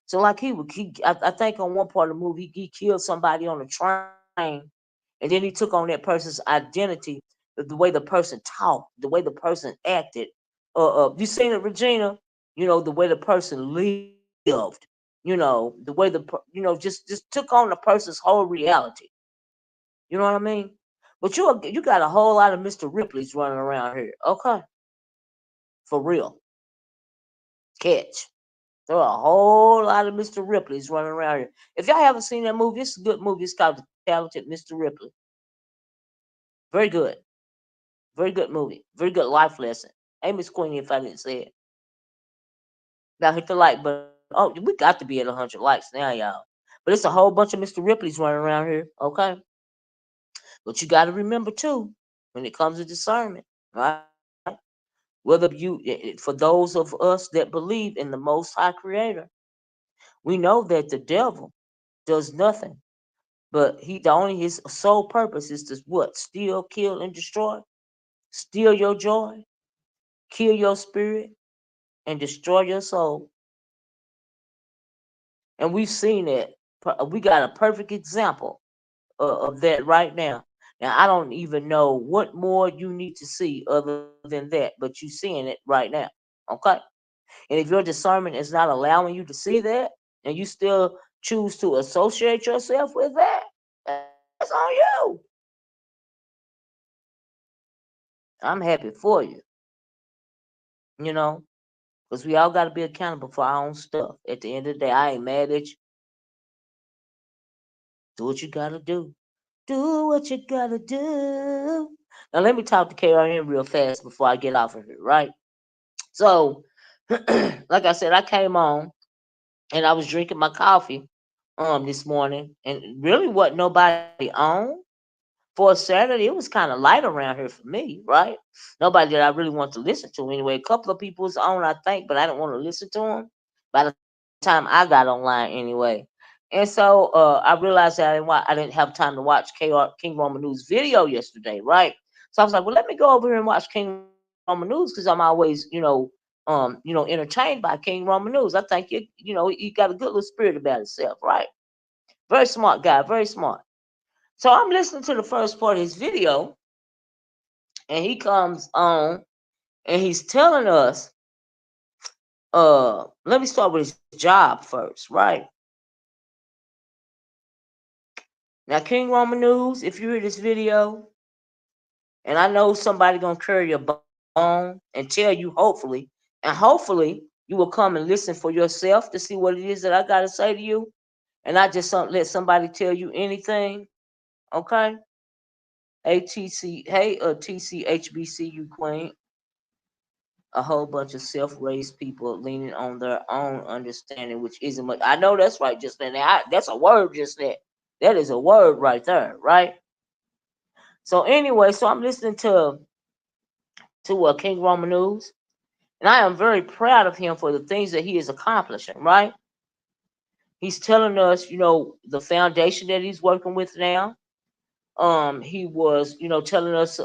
So, like I think on one part of the movie, he killed somebody on a train, and then he took on that person's identity, the way the person talked, the way the person acted. You seen it, Regina? You know the way the person lived. The way just took on the person's whole reality. You know what I mean? But you got a whole lot of Mr. Ripleys running around here. Okay, for real. Catch. There are a whole lot of Mr. Ripleys running around here. If y'all haven't seen that movie, it's a good movie. It's called The Talented Mr. Ripley. Very good. Very good movie. Very good life lesson. Hey, Miss Queenie, if I didn't say it. Now hit the like button. Oh, we got to be at 100 likes now, y'all. But it's a whole bunch of Mr. Ripleys running around here. Okay. But you got to remember, too, when it comes to discernment, right? Whether for those of us that believe in the Most High Creator, we know that the devil does nothing. But the only his sole purpose is to what? Steal, kill, and destroy. Steal your joy, kill your spirit, and destroy your soul. And we've seen that. We got a perfect example of that right now. Now I don't even know what more you need to see other than that, but you seeing it right now. Okay. And if your discernment is not allowing you to see that, and you still choose to associate yourself with that, that's on you. I'm happy for you, you know, because we all got to be accountable for our own stuff. At the end of the day, I ain't mad at you. Do what you got to do. Do what you got to do. Now, let me talk to KRN real fast before I get off of here, right? So, like I said, I came on and I was drinking my coffee this morning, and really wasn't nobody on for a Saturday. It was kind of light around here for me, right? Nobody that I really want to listen to anyway. A couple of people was on, I think, but I didn't want to listen to them. By the time I got online anyway, and so I realized that I didn't have time to watch King Roman News video yesterday, right? So I was like, well, let me go over here and watch King Roman News because I'm always, entertained by King Roman News. I think he got a good little spirit about himself, right? Very smart guy, very smart. So I'm listening to the first part of his video, and he comes on and he's telling us, let me start with his job first, right? Now, King Roman News, if you hear this video, and I know somebody gonna carry your bone and tell you, hopefully you will come and listen for yourself to see what it is that I gotta say to you, and not just let somebody tell you anything. Okay? ATC, hey, TCHBCU Queen, a whole bunch of self-raised people leaning on their own understanding, which isn't much. I know that's right, just then. That's a word, just that. That is a word right there, right? So anyway, so I'm listening to King Roman News, and I am very proud of him for the things that he is accomplishing. Right? He's telling us, the foundation that he's working with now. He was, telling us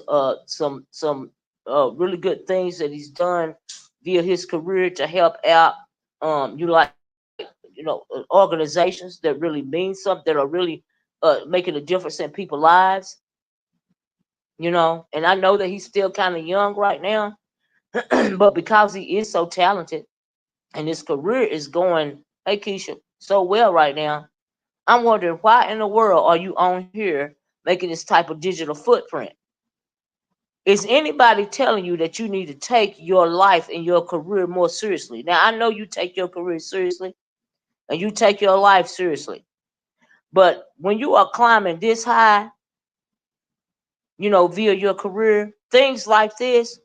some really good things that he's done via his career to help out, organizations that really mean something, that are really making a difference in people's lives. And I know that he's still kind of young right now, but because he is so talented and his career is going, hey Keisha, so well right now, I'm wondering why in the world are you on here making this type of digital footprint? Is anybody telling you that you need to take your life and your career more seriously? Now I know you take your career seriously and you take your life seriously. But when you are climbing this high, via your career, things like this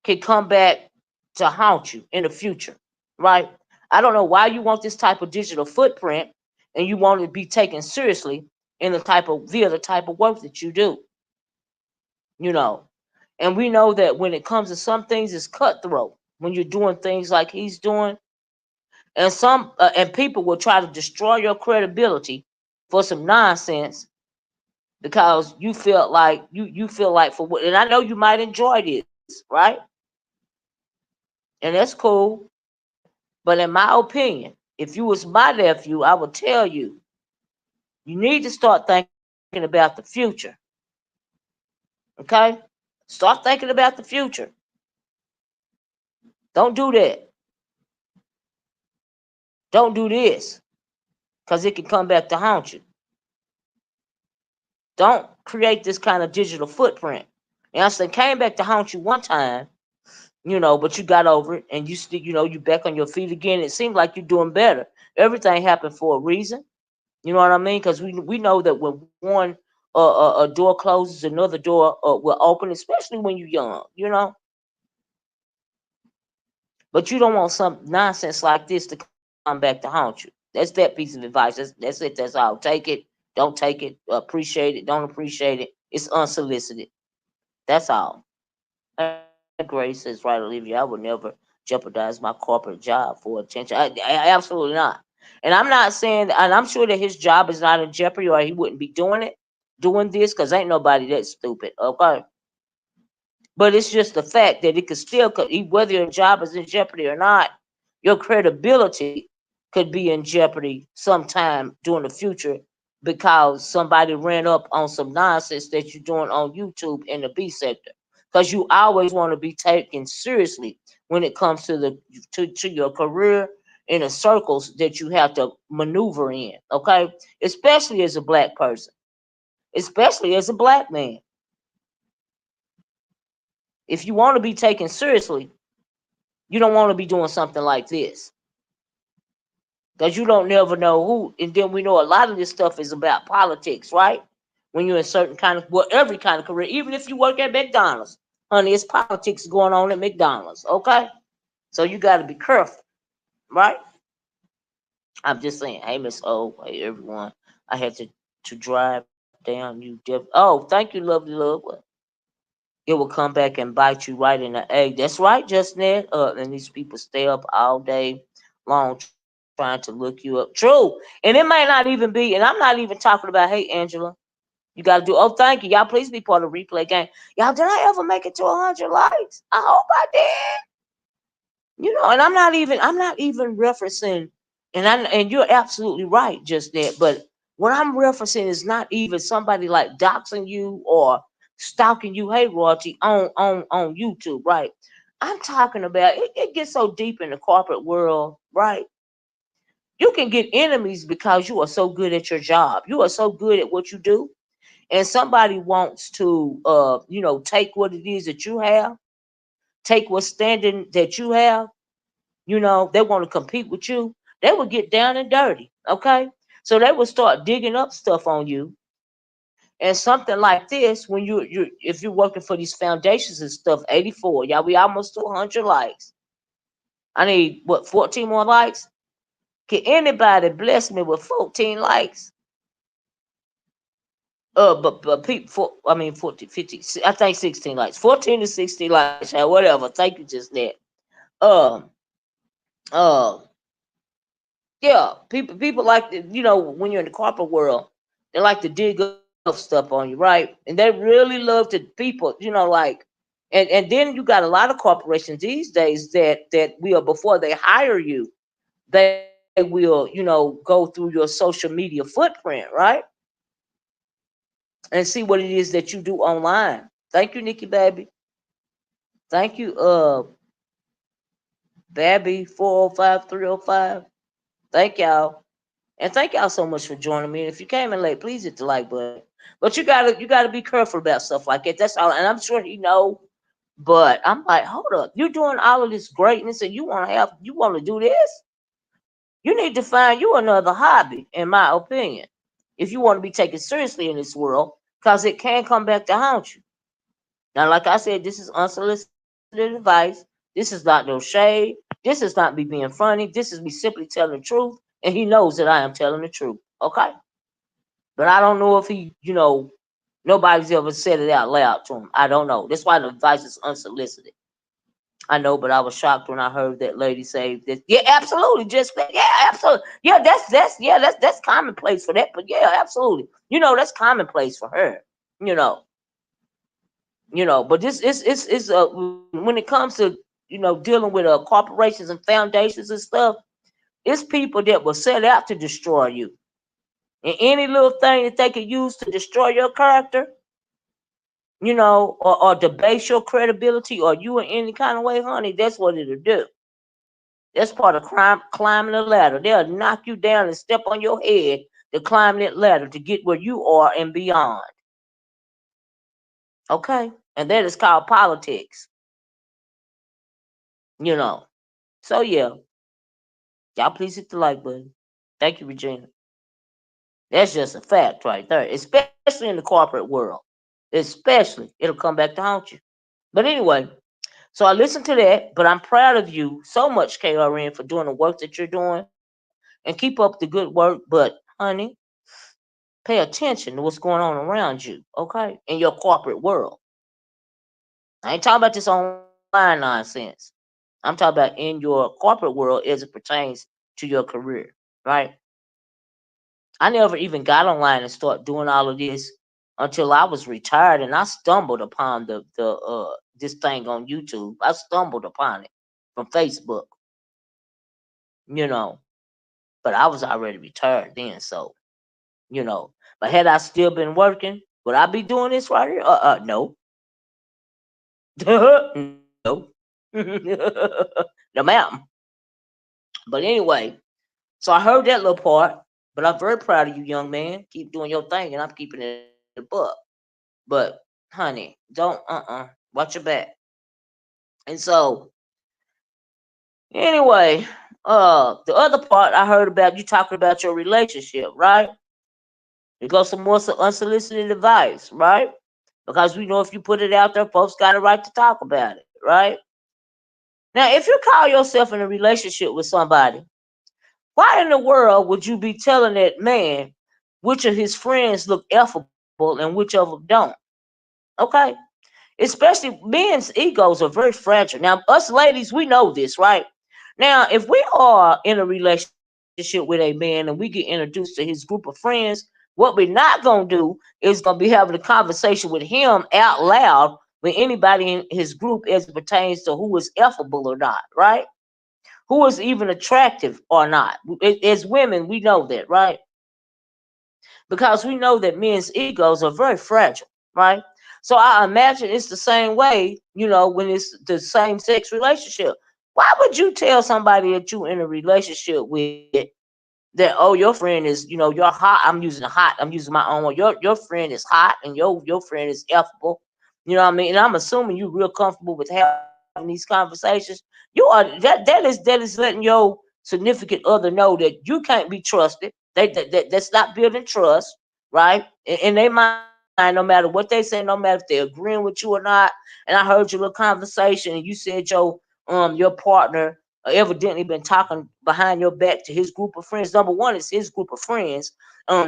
can come back to haunt you in the future, right? I don't know why you want this type of digital footprint and you want it to be taken seriously in the type of work that you do, you know. And we know that when it comes to some things, it's cutthroat when you're doing things like he's doing, and people will try to destroy your credibility for some nonsense because you feel like for what, and I know you might enjoy this, right? And that's cool. But in my opinion, if you was my nephew, I would tell you, you need to start thinking about the future. Okay? Start thinking about the future. Don't do that. Don't do this. Because it can come back to haunt you. Don't create this kind of digital footprint. And I said, came back to haunt you one time, but you got over it and you still, you back on your feet again. It seems like you're doing better. Everything happened for a reason. You know what I mean? Because we know that when one a door closes, another door will open, especially when you're young. But you don't want some nonsense like this to come back to haunt you. That's that piece of advice. That's it. That's all. Take it. Don't take it. Appreciate it. Don't appreciate it. It's unsolicited. That's all. And Grace says, right, Olivia, I would never jeopardize my corporate job for attention. Absolutely not. And I'm not saying, and I'm sure that his job is not in jeopardy or he wouldn't be doing this because ain't nobody that stupid. Okay. But it's just the fact that it could still, whether your job is in jeopardy or not, your credibility could be in jeopardy sometime during the future because somebody ran up on some nonsense that you're doing on YouTube in the B sector. Because you always want to be taken seriously when it comes to to your career in the circles that you have to maneuver in. Okay, especially as a black person, especially as a black man. If you want to be taken seriously, you don't want to be doing something like this because you don't never know who. And then we know a lot of this stuff is about politics, right? When you're in certain kind of, well, every kind of career, even if you work at McDonald's, honey, it's politics going on at McDonald's, okay? So you got to be careful, right? I'm just saying, hey, Miss O, hey, everyone. I had to drive down. Oh, thank you, lovely love. It will come back and bite you right in the egg. That's right, just Ned. And these people stay up all day long trying to look you up. True. And it might not even be, and I'm not even talking about, hey, Angela, you got to do, oh, thank you. Y'all, please be part of the replay game. Y'all, did I ever make it to 100 likes? I hope I did. And I'm not even referencing, and you're absolutely right, just that. But what I'm referencing is not even somebody like doxing you or stalking you, hey royalty, on YouTube, right? I'm talking about it gets so deep in the corporate world, right? You can get enemies because you are so good at your job. You are so good at what you do, and somebody wants to take what it is that you have, take what standing that you have. They want to compete with you. They will get down and dirty, okay? So they will start digging up stuff on you. And something like this, when you if you're working for these foundations and stuff, 84, y'all, we almost to 100 likes. I need what, 14 more likes? Can anybody bless me with 14 likes? But people, I mean 40, 50, I think 16 likes, 14 to 16 likes, whatever. Thank you, just that. Um, uh, Yeah, people like to, when you're in the corporate world, they like to dig up stuff on you, right? And they really love to people, and then you got a lot of corporations these days that will, before they hire you, they will, go through your social media footprint, right? And see what it is that you do online. Thank you, Nikki baby. Thank you, Babby 405305. Thank y'all. And thank y'all so much for joining me. And if you came in late, please hit the like button. But you gotta be careful about stuff like that. That's all. And I'm sure he know. But I'm like, hold up, you're doing all of this greatness, and you want to do this? You need to find you another hobby, in my opinion, if you want to be taken seriously in this world, because it can come back to haunt you. Now, like I said, this is unsolicited advice. This is not no shade. This is not me being funny. This is me simply telling the truth, and he knows that I am telling the truth. Okay? But I don't know if nobody's ever said it out loud to him. I don't know. That's why the advice is unsolicited. I know, but I was shocked when I heard that lady say that. Yeah, absolutely. Just yeah, absolutely. Yeah, that's commonplace for that. But yeah, absolutely. That's commonplace for her. You know, But this is when it comes to dealing with corporations and foundations and stuff. It's people that will set out to destroy you, and any little thing that they could use to destroy your character, or debase your credibility or you in any kind of way, honey, that's what it'll do. That's part of climbing the ladder. They'll knock you down and step on your head to climb that ladder to get where you are and beyond. Okay? And that is called politics, you know. So, yeah, y'all please hit the like button. Thank you, Regina. That's just a fact right there, especially in the corporate world. Especially, it'll come back to haunt you. But anyway, so I listened to that, but I'm proud of you so much, KRN, for doing the work that you're doing, and keep up the good work. But, honey, pay attention to what's going on around you, okay, in your corporate world. I ain't talking about this online nonsense. I'm talking about in your corporate world as it pertains to your career, right? I never even got online and start doing all of this until I was retired, and I stumbled upon the this thing on YouTube. I stumbled upon it from Facebook, you know. but I was already retired then, so you know. But had I still been working, would I be doing this right here? No, no, no, ma'am. But anyway, so I heard that little part. But I'm very proud of you, young man. Keep doing your thing, and I'm keeping it a buck. But honey, don't watch your back. And so anyway, the other part I heard about you talking about your relationship, right? It goes some more unsolicited advice, right? Because we know if you put it out there, folks got a right to talk about it, right? Now, if you call yourself in a relationship with somebody, why in the world would you be telling that man which of his friends look effable and which of them don't? Okay? Especially men's egos are very fragile. Now, us ladies, we know this, right? Now, if we are in a relationship with a man and we get introduced to his group of friends, what we're not gonna do is gonna be having a conversation with him out loud with anybody in his group as it pertains to who is effable or not, right? Who is even attractive or not. As women, we know that, right? Because we know that men's egos are very fragile, right? So I imagine it's the same way, when it's the same sex relationship. Why would you tell somebody that you in a relationship with that, oh, your friend is, you're hot. I'm using hot. I'm using my own one. Your friend is hot and your friend is effable. You know what I mean? And I'm assuming you're real comfortable with having these conversations. You are that is letting your significant other know that you can't be trusted. That's not building trust, right? In their mind, no matter what they say, no matter if they're agreeing with you or not. And I heard your little conversation, and you said your partner evidently been talking behind your back to his group of friends. Number one, it's his group of friends,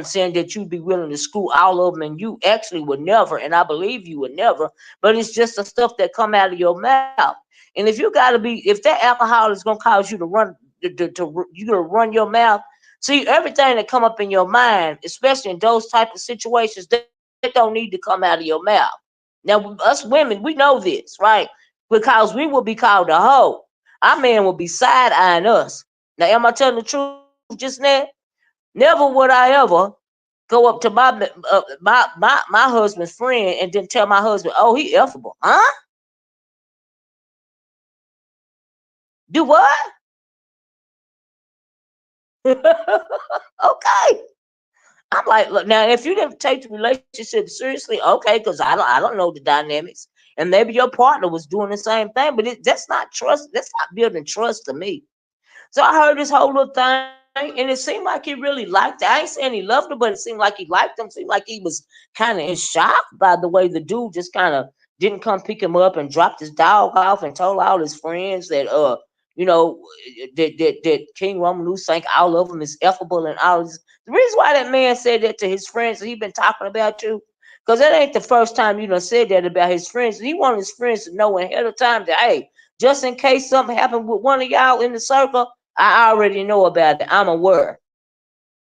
saying that you'd be willing to screw all of them, and you actually would never, and I believe you would never. But it's just the stuff that come out of your mouth. And if you gotta be, if that alcohol is gonna cause you to run, you gonna run your mouth. See, everything that come up in your mind, especially in those type of situations, that don't need to come out of your mouth. Now, us women, we know this, right? Because we will be called a hoe. Our man will be side eyeing us. Now, am I telling the truth just now? Never would I ever go up to my husband's friend and then tell my husband, "Oh, he effable," huh? Do what? Okay. I'm like, look, now if you didn't take the relationship seriously, okay, because I don't know the dynamics, and maybe your partner was doing the same thing, but that's not trust. That's not building trust to me. So I heard this whole little thing, and it seemed like he really liked it. I ain't saying he loved her, but it seemed like he liked him. Seemed like he was kind of in shock by the way the dude just kind of didn't come pick him up and dropped his dog off and told all his friends that you know that King Romanu think all of them is effable and all this. The reason why that man said that to his friends, he been talking about you, because that ain't the first time you done said that about his friends. He wanted his friends to know ahead of time that, hey, just in case something happened with one of y'all in the circle, I already know about it. I'm aware.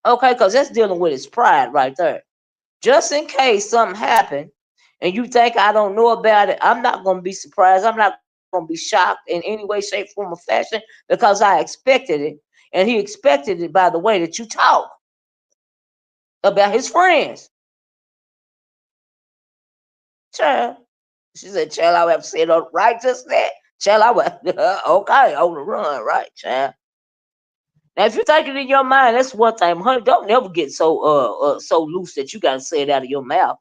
Okay, because that's dealing with his pride right there. Just in case something happened and you think I don't know about it, I'm not going to be surprised. I'm not going to be shocked in any way, shape, form, or fashion because I expected it. And he expected it by the way that you talk about his friends. Child. She said, child, I have to say it on right just that. Child, I went, okay, on the run, right, child. Now, if you think it in your mind, that's one thing. Honey, don't never get so loose that you gotta say it out of your mouth.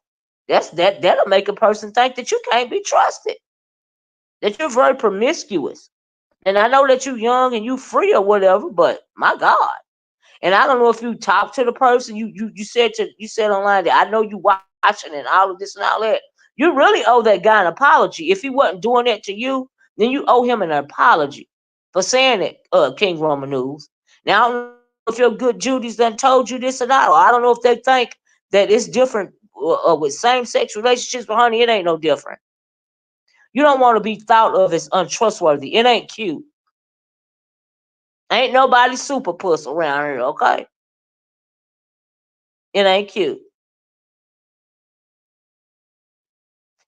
That'll make a person think that you can't be trusted, that you're very promiscuous. And I know that you're young and you free or whatever, but my God. And I don't know if you talked to the person you said online that I know you watching and all of this and all that. You really owe that guy an apology. If he wasn't doing that to you, then you owe him an apology for saying it, King Roman News. Now I don't know if your good Judy's done told you this or not. Or I don't know if they think that it's different with same sex relationships, but honey, it ain't no different. You don't want to be thought of as untrustworthy. It ain't cute. Ain't nobody super puss around here, okay? It ain't cute.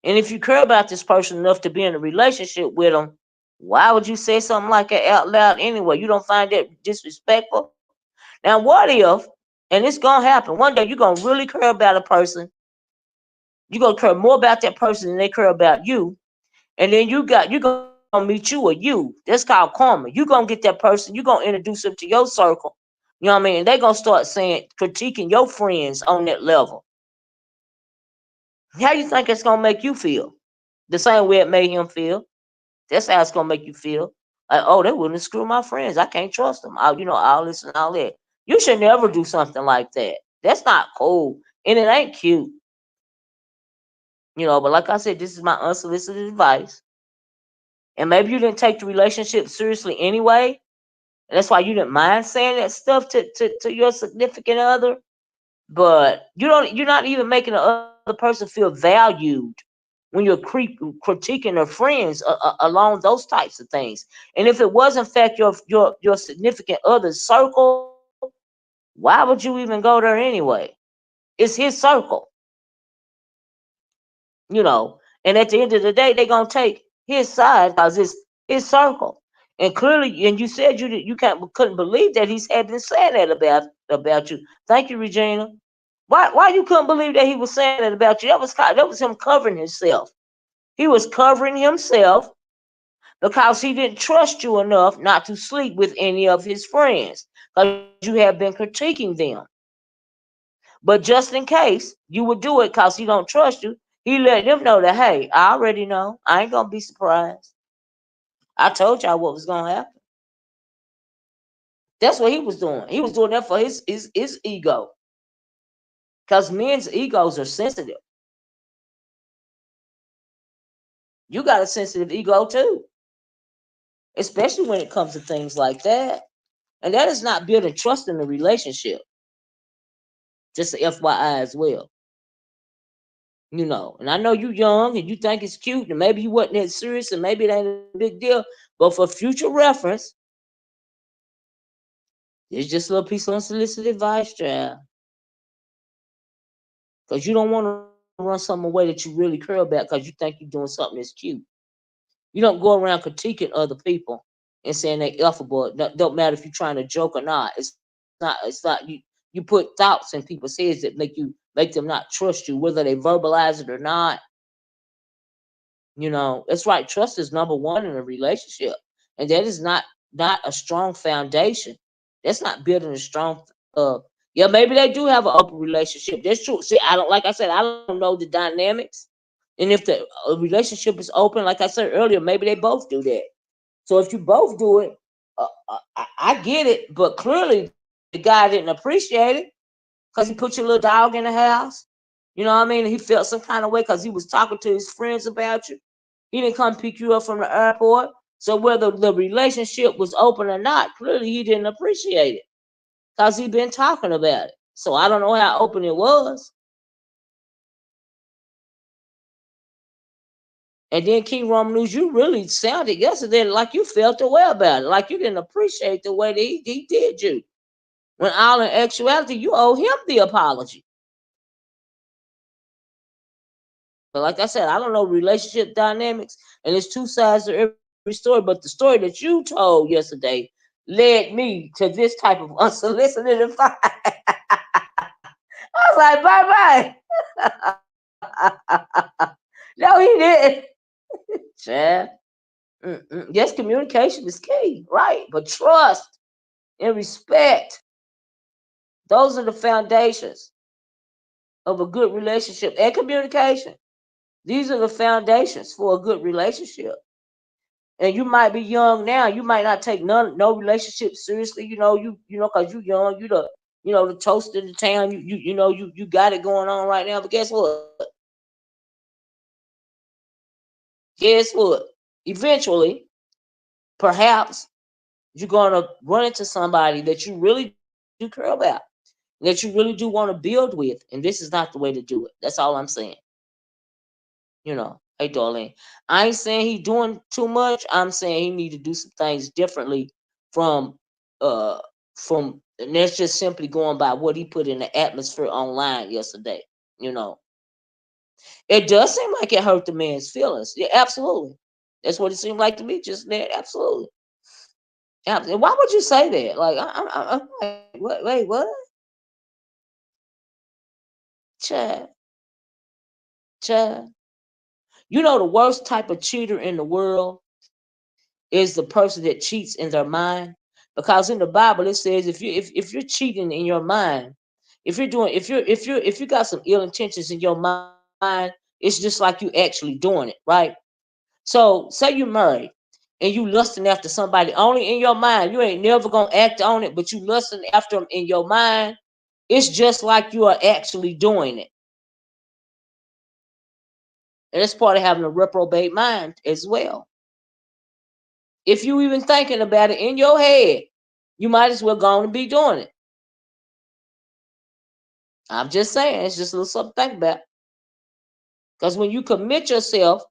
And if you care about this person enough to be in a relationship with them, why would you say something like that out loud anyway? You don't find that disrespectful? Now, what if, and it's gonna happen one day, you're gonna really care about a person. You're gonna care more about that person than they care about you. And then you're gonna meet you a you. That's called karma. You're gonna get that person, you're gonna introduce them to your circle. You know what I mean? And they're gonna start saying, critiquing your friends on that level. How you think it's gonna make you feel? The same way it made him feel. That's how it's gonna make you feel. Like, oh, they wouldn't screw my friends. I can't trust them. All this and all that. You should never do something like that. That's not cool. And it ain't cute. But like I said, this is my unsolicited advice. And maybe you didn't take the relationship seriously anyway. And that's why you didn't mind saying that stuff to your significant other. But you're not even making the other person feel valued when you're critiquing their friends along those types of things. And if it was in fact your significant other's circle, why would you even go there anyway? It's his circle, And at the end of the day, they're gonna take his side because it's his circle. And clearly, and you said couldn't believe that he's had been saying that about you. Thank you, Regina. Why you couldn't believe that he was saying that about you? That was him covering himself. He was covering himself because he didn't trust you enough not to sleep with any of his friends because you have been critiquing them. But just in case you would do it because he don't trust you, he let them know that, hey, I already know. I ain't gonna be surprised. I told y'all what was gonna happen. That's what he was doing. He was doing that for his ego. Because men's egos are sensitive. You got a sensitive ego too, especially when it comes to things like that. And that is not building trust in the relationship. Just a FYI as well. And I know you young and you think it's cute and maybe you wasn't that serious and maybe it ain't a big deal. But for future reference, it's just a little piece of unsolicited advice, child. Because you don't want to run something away that you really care about because you think you're doing something that's cute. You don't go around critiquing other people and saying they affable. Don't matter if you're trying to joke or not. It's not you put thoughts in people's heads that make them not trust you, whether they verbalize it or not. That's right. Trust is number one in a relationship, and that is not a strong foundation. That's not building a strong. Yeah, maybe they do have an open relationship. That's true. See, I don't like I said, I don't know the dynamics, and if the relationship is open, like I said earlier, maybe they both do that. So if you both do it, I get it, but clearly the guy didn't appreciate it because he put your little dog in the house. You know what I mean? He felt some kind of way because he was talking to his friends about you. He didn't come pick you up from the airport. So whether the relationship was open or not, clearly he didn't appreciate it because he been talking about it. So I don't know how open it was. And then King Roman News, you really sounded yesterday like you felt the way about it, like you didn't appreciate the way that he did you. When all in actuality, you owe him the apology. But like I said, I don't know relationship dynamics, and there's two sides to every story. But the story that you told yesterday led me to this type of unsolicited advice. I was like, bye bye. No, he didn't. Chad. Yes, communication is key, right? But trust and respect, those are the foundations of a good relationship. And communication. These are the foundations for a good relationship. And you might be young now. You might not take no relationship seriously. Because you young. The toast in the town. You got it going on right now. But guess what? Guess what? Eventually, perhaps you're gonna run into somebody that you really do care about, that you really do want to build with, and this is not the way to do it. That's all I'm saying. Hey, darling, I ain't saying he doing too much. I'm saying he need to do some things differently from uh and that's just simply going by what he put in the atmosphere online yesterday. You know, it does seem like it hurt the man's feelings. Yeah, absolutely. That's what it seemed like to me just then. Absolutely. Why would you say that? Like, I'm like, what? Wait, what? Child, child. You know the worst type of cheater in the world is the person that cheats in their mind. Because in the Bible it says if you're cheating in your mind, if you're doing if you got some ill intentions in your mind, it's just like you actually doing it, right? So say you married and you lusting after somebody only in your mind, you ain't never gonna act on it, but you lusting after them in your mind, it's just like you are actually doing it. And it's part of having a reprobate mind as well. If you even thinking about it in your head, you might as well go on and be doing it. I'm just saying, it's just a little something to think about. Because when you commit yourself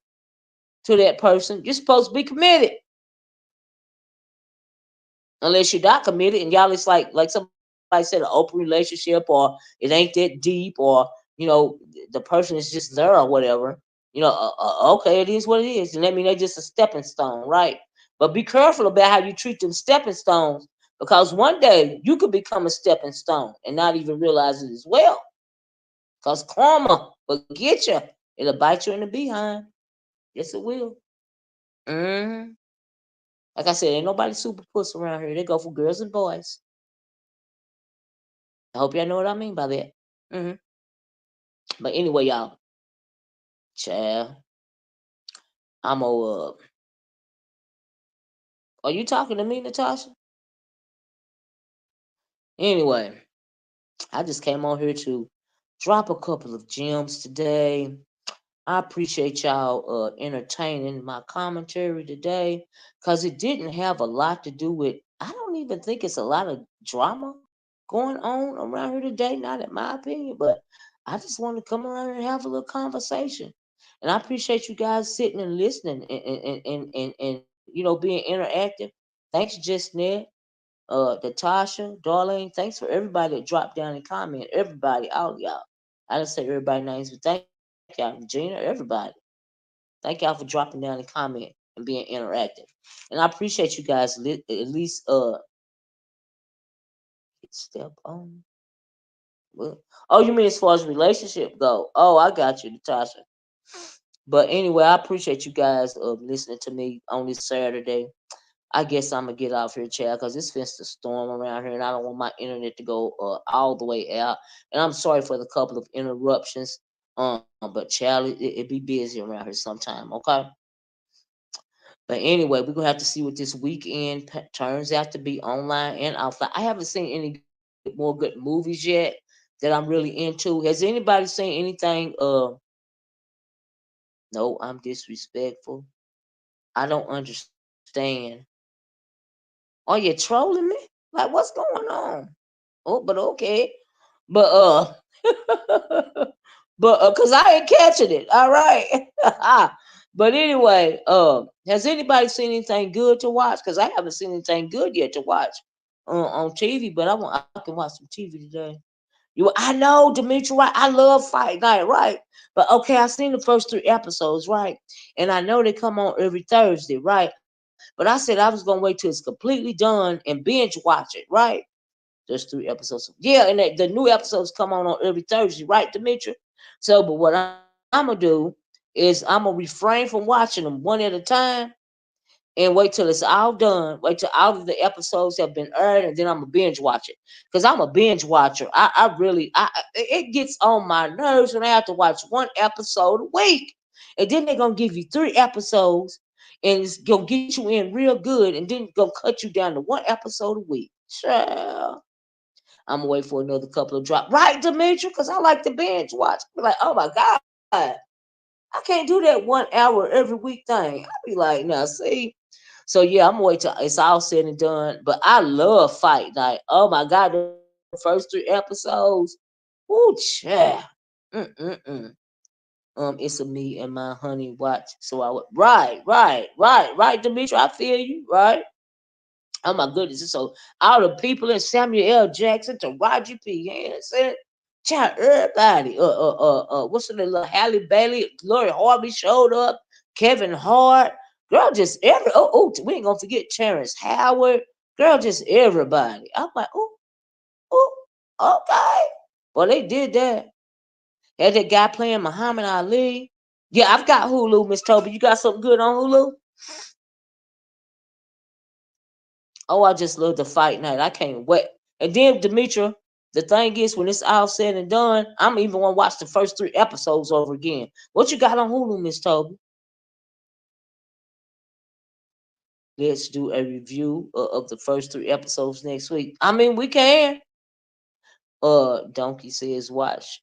to that person, you're supposed to be committed. Unless you're not committed and y'all it's like somebody said, an open relationship, or it ain't that deep, or you know, the person is just there or whatever. You know, okay, it is what it is, and that mean they just a stepping stone, right? But be careful about how you treat them stepping stones, because one day you could become a stepping stone and not even realize it as well. Because karma will get you. It'll bite you in the behind. Yes, it will. Hmm. Like I said, ain't nobody super puss around here. They go for girls and boys. I hope y'all know what I mean by that. Hmm. But anyway, y'all, child, I'm a. Are you talking to me, Natasha? Anyway, I just came on here to drop a couple of gems today. I appreciate y'all entertaining my commentary today, because it didn't have a lot to do with. I don't even think it's a lot of drama going on around here today, not in my opinion, but I just want to come around and have a little conversation. And I appreciate you guys sitting and listening and you know, being interactive. Thanks, Just Net, Natasha, Darlene. Thanks for everybody that dropped down and comment. Everybody, all of y'all. I didn't say everybody's names, but thank y'all, Gina, everybody. Thank y'all for dropping down and comment and being interactive. And I appreciate you guys at least step on. Well, oh, you mean as far as relationship go? Oh, I got you, Natasha. But anyway, I appreciate you guys listening to me on this Saturday. I guess I'm gonna get off here, Chad, because it's finna to storm around here, and I don't want my internet to go all the way out. And I'm sorry for the couple of interruptions. But Chad, it be busy around here sometime. Okay. But anyway, we're gonna have to see what this weekend turns out to be online and offline. I haven't seen any more good movies yet that I'm really into. Has anybody seen anything? No, I'm disrespectful. I don't understand. Are you trolling me? Like, what's going on? Oh, but okay. But but cause I ain't catching it. All right. But anyway, has anybody seen anything good to watch? Cause I haven't seen anything good yet to watch on TV. But I can watch some TV today. I know, Demetri, right? I love Fight Night, right? But okay, I seen the first 3 episodes, right? And I know they come on every Thursday, right? But I said I was gonna wait till it's completely done and binge watch it, right? There's 3 episodes. Yeah, and the new episodes come on every Thursday, right, Demetri? So, but what I'm gonna do is I'm gonna refrain from watching them one at a time and wait till it's all done. Wait till all of the episodes have been aired, and then I'm gonna binge watch it. Cause I'm a binge watcher. I really, it gets on my nerves when I have to watch one episode a week, and then they're gonna give you 3 episodes, and it's gonna get you in real good, and then gonna cut you down to one episode a week. Child. I'm gonna wait for another couple of drops. Right, Demetri? Because I like to binge watch. Be like, oh my God, I can't do that 1 hour every week thing. I be like, now see. So yeah, I'm gonna wait till it's all said and done. But I love Fight Night. Oh my God, the first 3 episodes. Ooh, child. Mm-mm-mm. It's a me and my honey watch. So right, Demetri. I feel you, right? Oh my goodness. So all the people in Samuel L. Jackson to Roger P. Henderson, child, everybody. What's the little Halle Bailey, Lori Harvey showed up, Kevin Hart, girl, just every we ain't gonna forget Terrence Howard. Girl, just everybody. I'm like, ooh, okay. Well, they did that. Had that guy playing Muhammad Ali. Yeah, I've got Hulu, Miss Toby. You got something good on Hulu? Oh, I just love the fight night. I can't wait. And then, Demetra, the thing is, when it's all said and done, I'm even want to watch the first 3 episodes over again. What you got on Hulu, Miss Toby? Let's do a review of the first 3 episodes next week. I mean, we can. Donkey says watch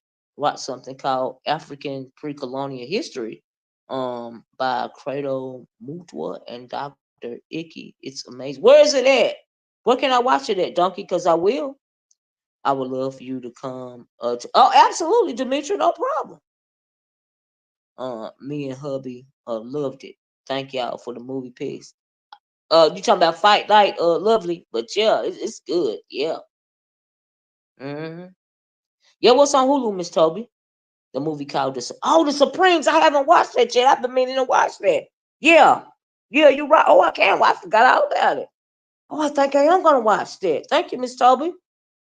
something called African Pre-Colonial History, by Credo Mutwa and Dr. Icky. It's amazing. Where is it at? Where can I watch it at, Donkey? Because I will. I would love for you to come. Oh, absolutely, Demetri, no problem. Me and hubby loved it. Thank y'all for the movie picks. You talking about Fight Night? Lovely, but yeah, it's good. Yeah. hmm Yeah, what's on Hulu, Miss Toby? The movie called the Supremes. I haven't watched that yet. I've been meaning to watch that. Yeah. Yeah, you're right. Oh, I can't. I forgot all about it. Oh, I think I am gonna watch that. Thank you, Miss Toby.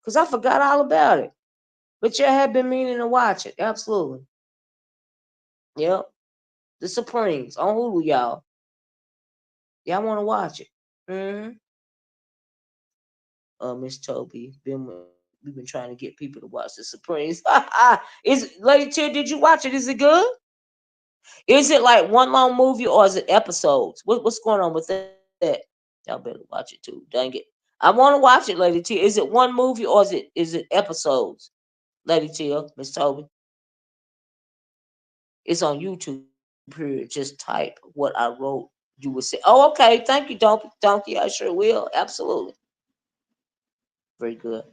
Because I forgot all about it. But yeah, I have been meaning to watch it. Absolutely. Yep. The Supremes on Hulu, y'all. Y'all want to watch it. Mm-hmm. Miss Toby, we've been trying to get people to watch the Supremes. Is Lady Tier, did you watch it? Is it good? Is it like one long movie or is it episodes? What's going on with that? Y'all better watch it too. Dang it. I want to watch it, Lady T. Is it one movie or is it episodes? Lady T, Miss Toby. It's on YouTube period. Just type what I wrote. You would say, oh, okay, thank you, Donkey. I sure will. Absolutely. Very good.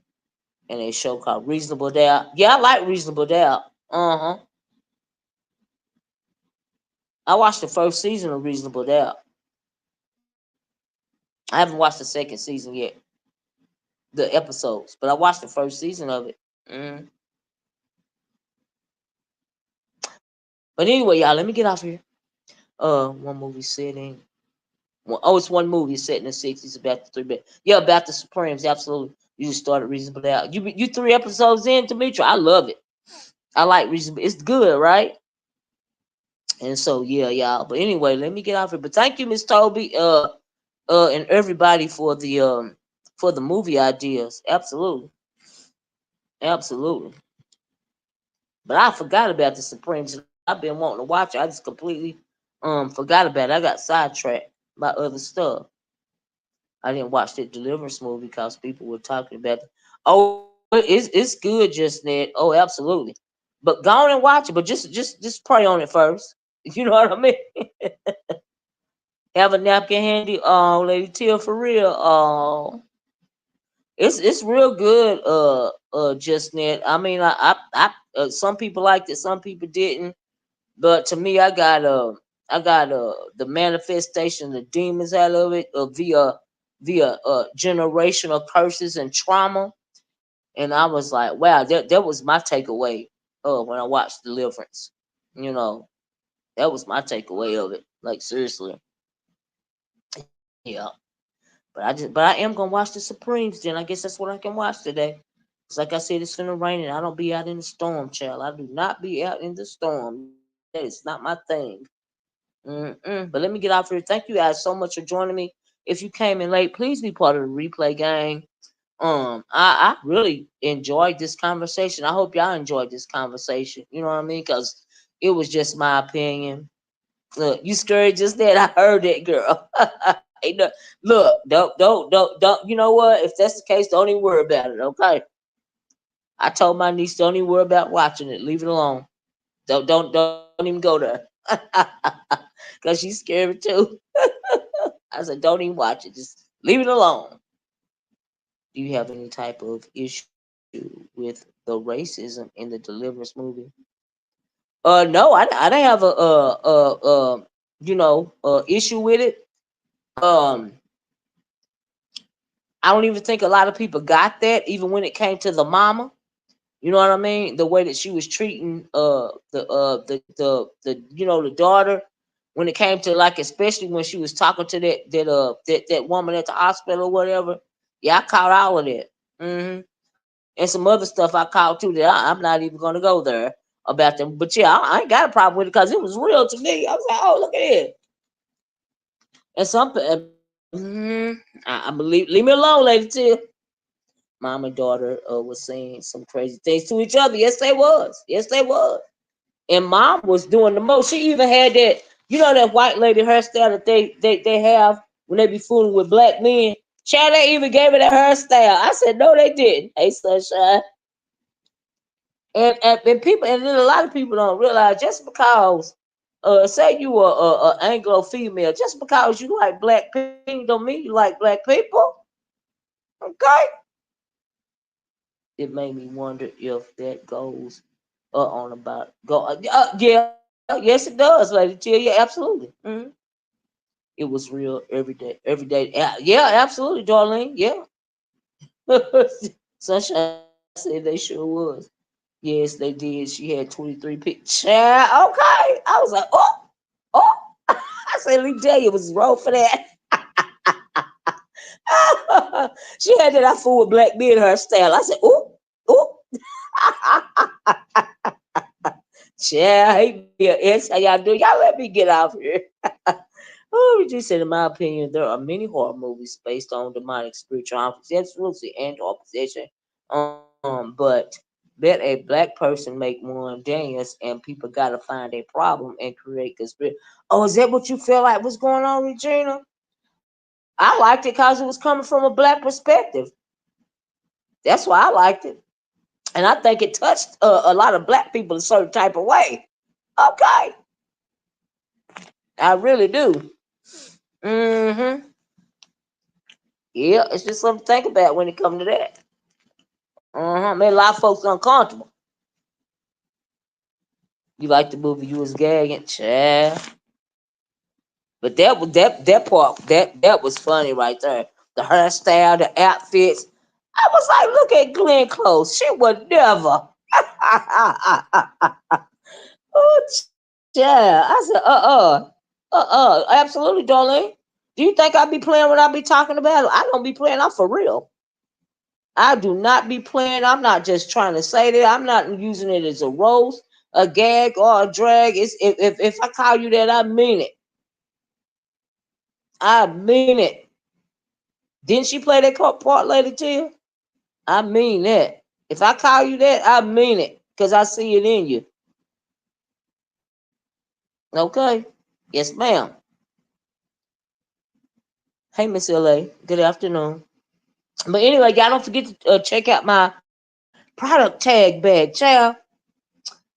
And a show called Reasonable Doubt. Yeah, I like Reasonable Doubt. Uh-huh. I watched the first season of Reasonable Doubt. I haven't watched the second season yet, the episodes, but I watched the first season of it. Mm. But anyway, y'all, let me get off here. One movie setting. Oh, it's one movie set in the '60s about the three. Yeah, about the Supremes. Absolutely. You just started Reasonable Doubt. You 3 episodes in, Demetri. I love it. I like Reasonable. It's good, right? And so yeah, y'all. But anyway, let me get off here. But thank you, Miss Toby. And everybody for the movie ideas. Absolutely, absolutely. But I forgot about the Supremes. I've been wanting to watch it. I just completely forgot about it. I got sidetracked by other stuff. I didn't watch that Deliverance movie because people were talking about it. Oh, it's good, just net. Oh, absolutely. But go on and watch it. But just pray on it first. You know what I mean? Have a napkin handy. Oh, Lady Tia, for real. Oh, it's real good. Just net. I mean, some people liked it, some people didn't. But to me, I got the manifestation of the demons out of it, via generational curses and trauma. And I was like, wow, that was my takeaway. When I watched Deliverance, you know, that was my takeaway of it. Like seriously, yeah. But I am gonna watch the Supremes. Then I guess that's what I can watch today. Cause like I said, it's finna rain and I don't be out in the storm, child. I do not be out in the storm. That is not my thing. But let me get off here. Thank you guys so much for joining me. If you came in late, please be part of the replay gang. I really enjoyed this conversation. I hope y'all enjoyed this conversation. You know what I mean? Because it was just my opinion. Look, you scared just that? I heard that, girl. Hey, look, don't. You know what? If that's the case, don't even worry about it. Okay. I told my niece, don't even worry about watching it. Leave it alone. Don't even go there. Cause she's scared too. I said, don't even watch it. Just leave it alone. Do you have any type of issue with the racism in the Deliverance movie? No, I didn't have issue with it. Um, I don't even think a lot of people got that, even when it came to the mama. You know what I mean? The way that she was treating the daughter when it came to, like, especially when she was talking to that woman at the hospital or whatever. Yeah, I caught all of that. And some other stuff I caught too that I'm not even gonna go there about them. But yeah, I ain't got a problem with it because it was real to me. I was like, oh, look at it. And some, I believe, leave me alone, lady. Too. Mom and daughter was saying some crazy things to each other. Yes, they was. Yes, they was. And mom was doing the most. She even had that, that white lady hairstyle that they have when they be fooling with black men. Child, they even gave her that hairstyle. I said, no, they didn't. Hey, sunshine. And people, and then a lot of people don't realize just because, say you are a Anglo female, just because you like black people don't mean you like black people. Okay. It made me wonder if that goes on about go. Yeah, yes, it does, lady. Tell you absolutely. It was real every day. Yeah, absolutely, Darlene. Yeah. Sunshine said they sure was. Yes, they did. She had 23 pictures. Child, okay. I was like, oh. I said, Lee J, it was wrong for that. She had that I fool with black men hairstyle. I said, ooh. Child, hate me a S. How y'all do? Y'all let me get off here. Oh, we just said, in my opinion, there are many horror movies based on demonic spiritual absolutely and or possession. But let a black person make one dance and people gotta find a problem and create conspiracy. Oh, is that what you feel like was going on, Regina? I liked it because it was coming from a black perspective. That's why I liked it. And I think it touched a lot of black people a certain type of way. Okay, I really do. Mm-hmm. Yeah, it's just something to think about when it comes to that. Made a lot of folks uncomfortable. You like the movie? You was gagging, child. But that part that was funny right there. The hairstyle, the outfits. I was like, look at Glenn Close. She would never. Oh, child. I said, absolutely, darling. Do you think I be playing what I be talking about? I don't be playing. I'm for real. I do not be playing. I'm not just trying to say that. I'm not using it as a roast, a gag, or a drag. It's if I call you that, I mean it. I mean it. Didn't she play that part later to you? I mean that. If I call you that, I mean it. Because I see it in you. Okay? Yes, ma'am. Hey, Miss LA. Good afternoon. But anyway, y'all don't forget to check out my product tag bag, child.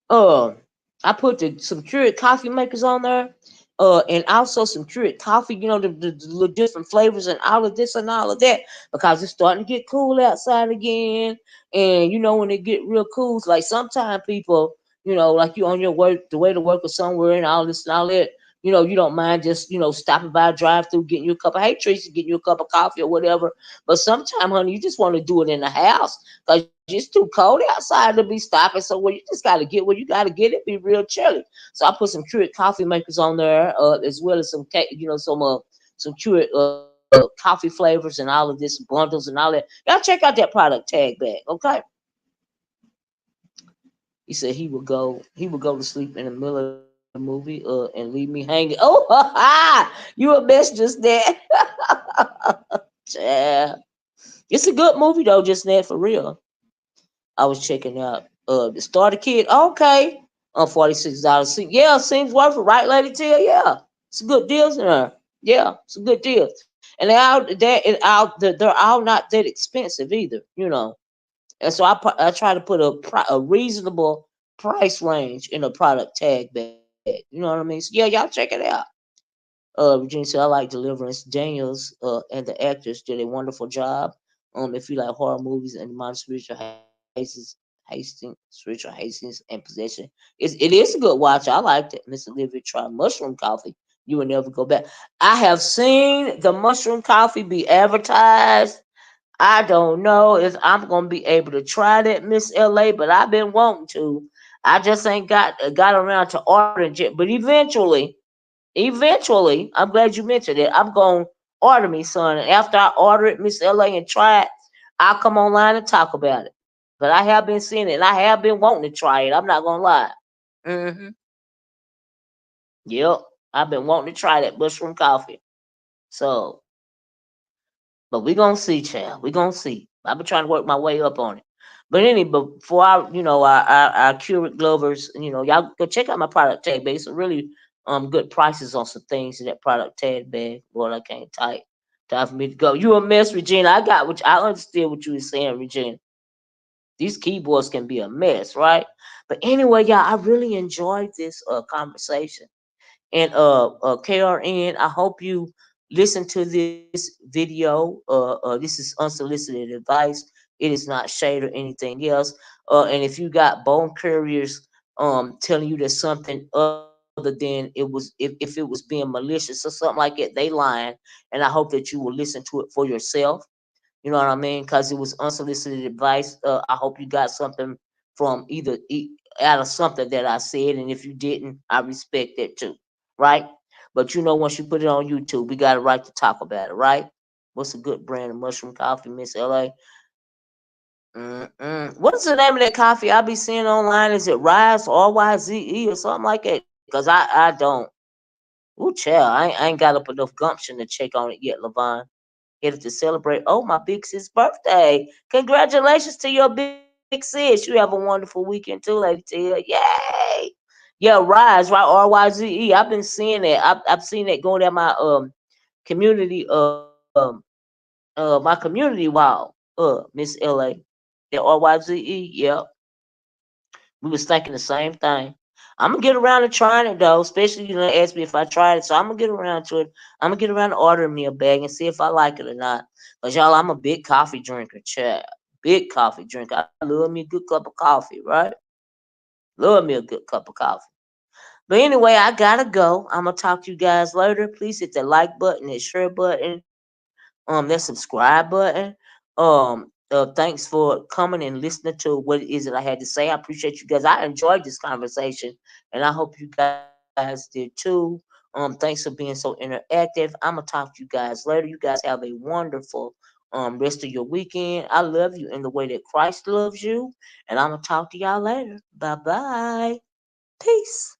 Uh, I put some Keurig coffee makers on there, and also some Keurig coffee. The little different flavors and all of this and all of that because it's starting to get cool outside again. And when it get real cool, it's like sometimes people, like you on your work, the way to work or somewhere, and all this and all that. You don't mind just stopping by a drive through, getting you a cup of hey Tracy, getting you a cup of coffee or whatever. But sometimes, honey, you just want to do it in the house because it's too cold outside to be stopping. So you just got to get where you got to get it. Be real chilly. So I put some Keurig coffee makers on there, as well as some Keurig coffee flavors and all of this bundles and all that. Y'all check out that product tag bag, okay? He said he would go to sleep in the middle of the movie and leave me hanging. Oh, you a mess just that. Yeah. It's a good movie though, just that for real. I was checking out the starter kit. Okay. $46. Yeah, seems worth it, right, Lady Till? Yeah. Some good deals in there. Yeah, some good deals. And they're all not that expensive either. And so I try to put a reasonable price range in a product tag bag. You know what I mean? So yeah, y'all check it out. Virginia said, I like Deliverance. Daniels and the actors did a wonderful job. If you like horror movies and modern spiritual spiritual hastings and possession, it is a good watch. I liked it. Miss Olivia tried mushroom coffee. You will never go back. I have seen the mushroom coffee be advertised. I don't know if I'm gonna be able to try that, Miss LA, but I've been wanting to. I just ain't got around to ordering it. But eventually, I'm glad you mentioned it. I'm going. order me, son. And after I order it, Miss LA, and try it, I'll come online and talk about it. But I have been seeing it, and I have been wanting to try it. I'm not gonna lie. Hmm. Yep, I've been wanting to try that mushroom coffee. So, but we gonna see, child. We gonna see. I've been trying to work my way up on it. But but before our Keurig lovers, y'all go check out my product tag bag. Some really good prices on some things in that product tag bag. Lord, I can't type. Time for me to go. You a mess, Regina. I understand what you were saying, Regina. These keyboards can be a mess, right? But anyway, y'all, I really enjoyed this conversation. And KRN, I hope you listen to this video. This is unsolicited advice. It is not shade or anything else. And if you got bone couriers telling you that something other than if it was being malicious or something like that, they lying. And I hope that you will listen to it for yourself. You know what I mean? Because it was unsolicited advice. I hope you got something from out of something that I said, and if you didn't, I respect that too, right? But once you put it on YouTube, we got a right to talk about it, right? What's a good brand of mushroom coffee, Miss LA? What is the name of that coffee I be seeing online? Is it Rise RYZE or something like that? Cause I don't. Ooh, child, I ain't got up enough gumption to check on it yet, Levon. Headed to celebrate. Oh, my big sis' birthday. Congratulations to your big sis. You have a wonderful weekend too, Lady Tia. Yay! Yeah, Rise, right? RYZE. I've been seeing that. I've seen that going down my community my community wall. Miss LA. That RYZE, yeah. We was thinking the same thing. I'm gonna get around to trying it though, especially asked me if I tried it, so I'm gonna get around to it. I'm gonna get around to ordering me a bag and see if I like it or not. Cause y'all, I'm a big coffee drinker, child. Big coffee drinker. I love me a good cup of coffee, right? Love me a good cup of coffee. But anyway, I gotta go. I'm gonna talk to you guys later. Please hit that like button, that share button, that subscribe button. Thanks for coming and listening to what it is that I had to say. I appreciate you guys. I enjoyed this conversation, and I hope you guys did too. Thanks for being so interactive. I'm gonna talk to you guys later. You guys have a wonderful rest of your weekend. I love you in the way that Christ loves you, and I'm gonna talk to y'all later. Bye bye. Peace.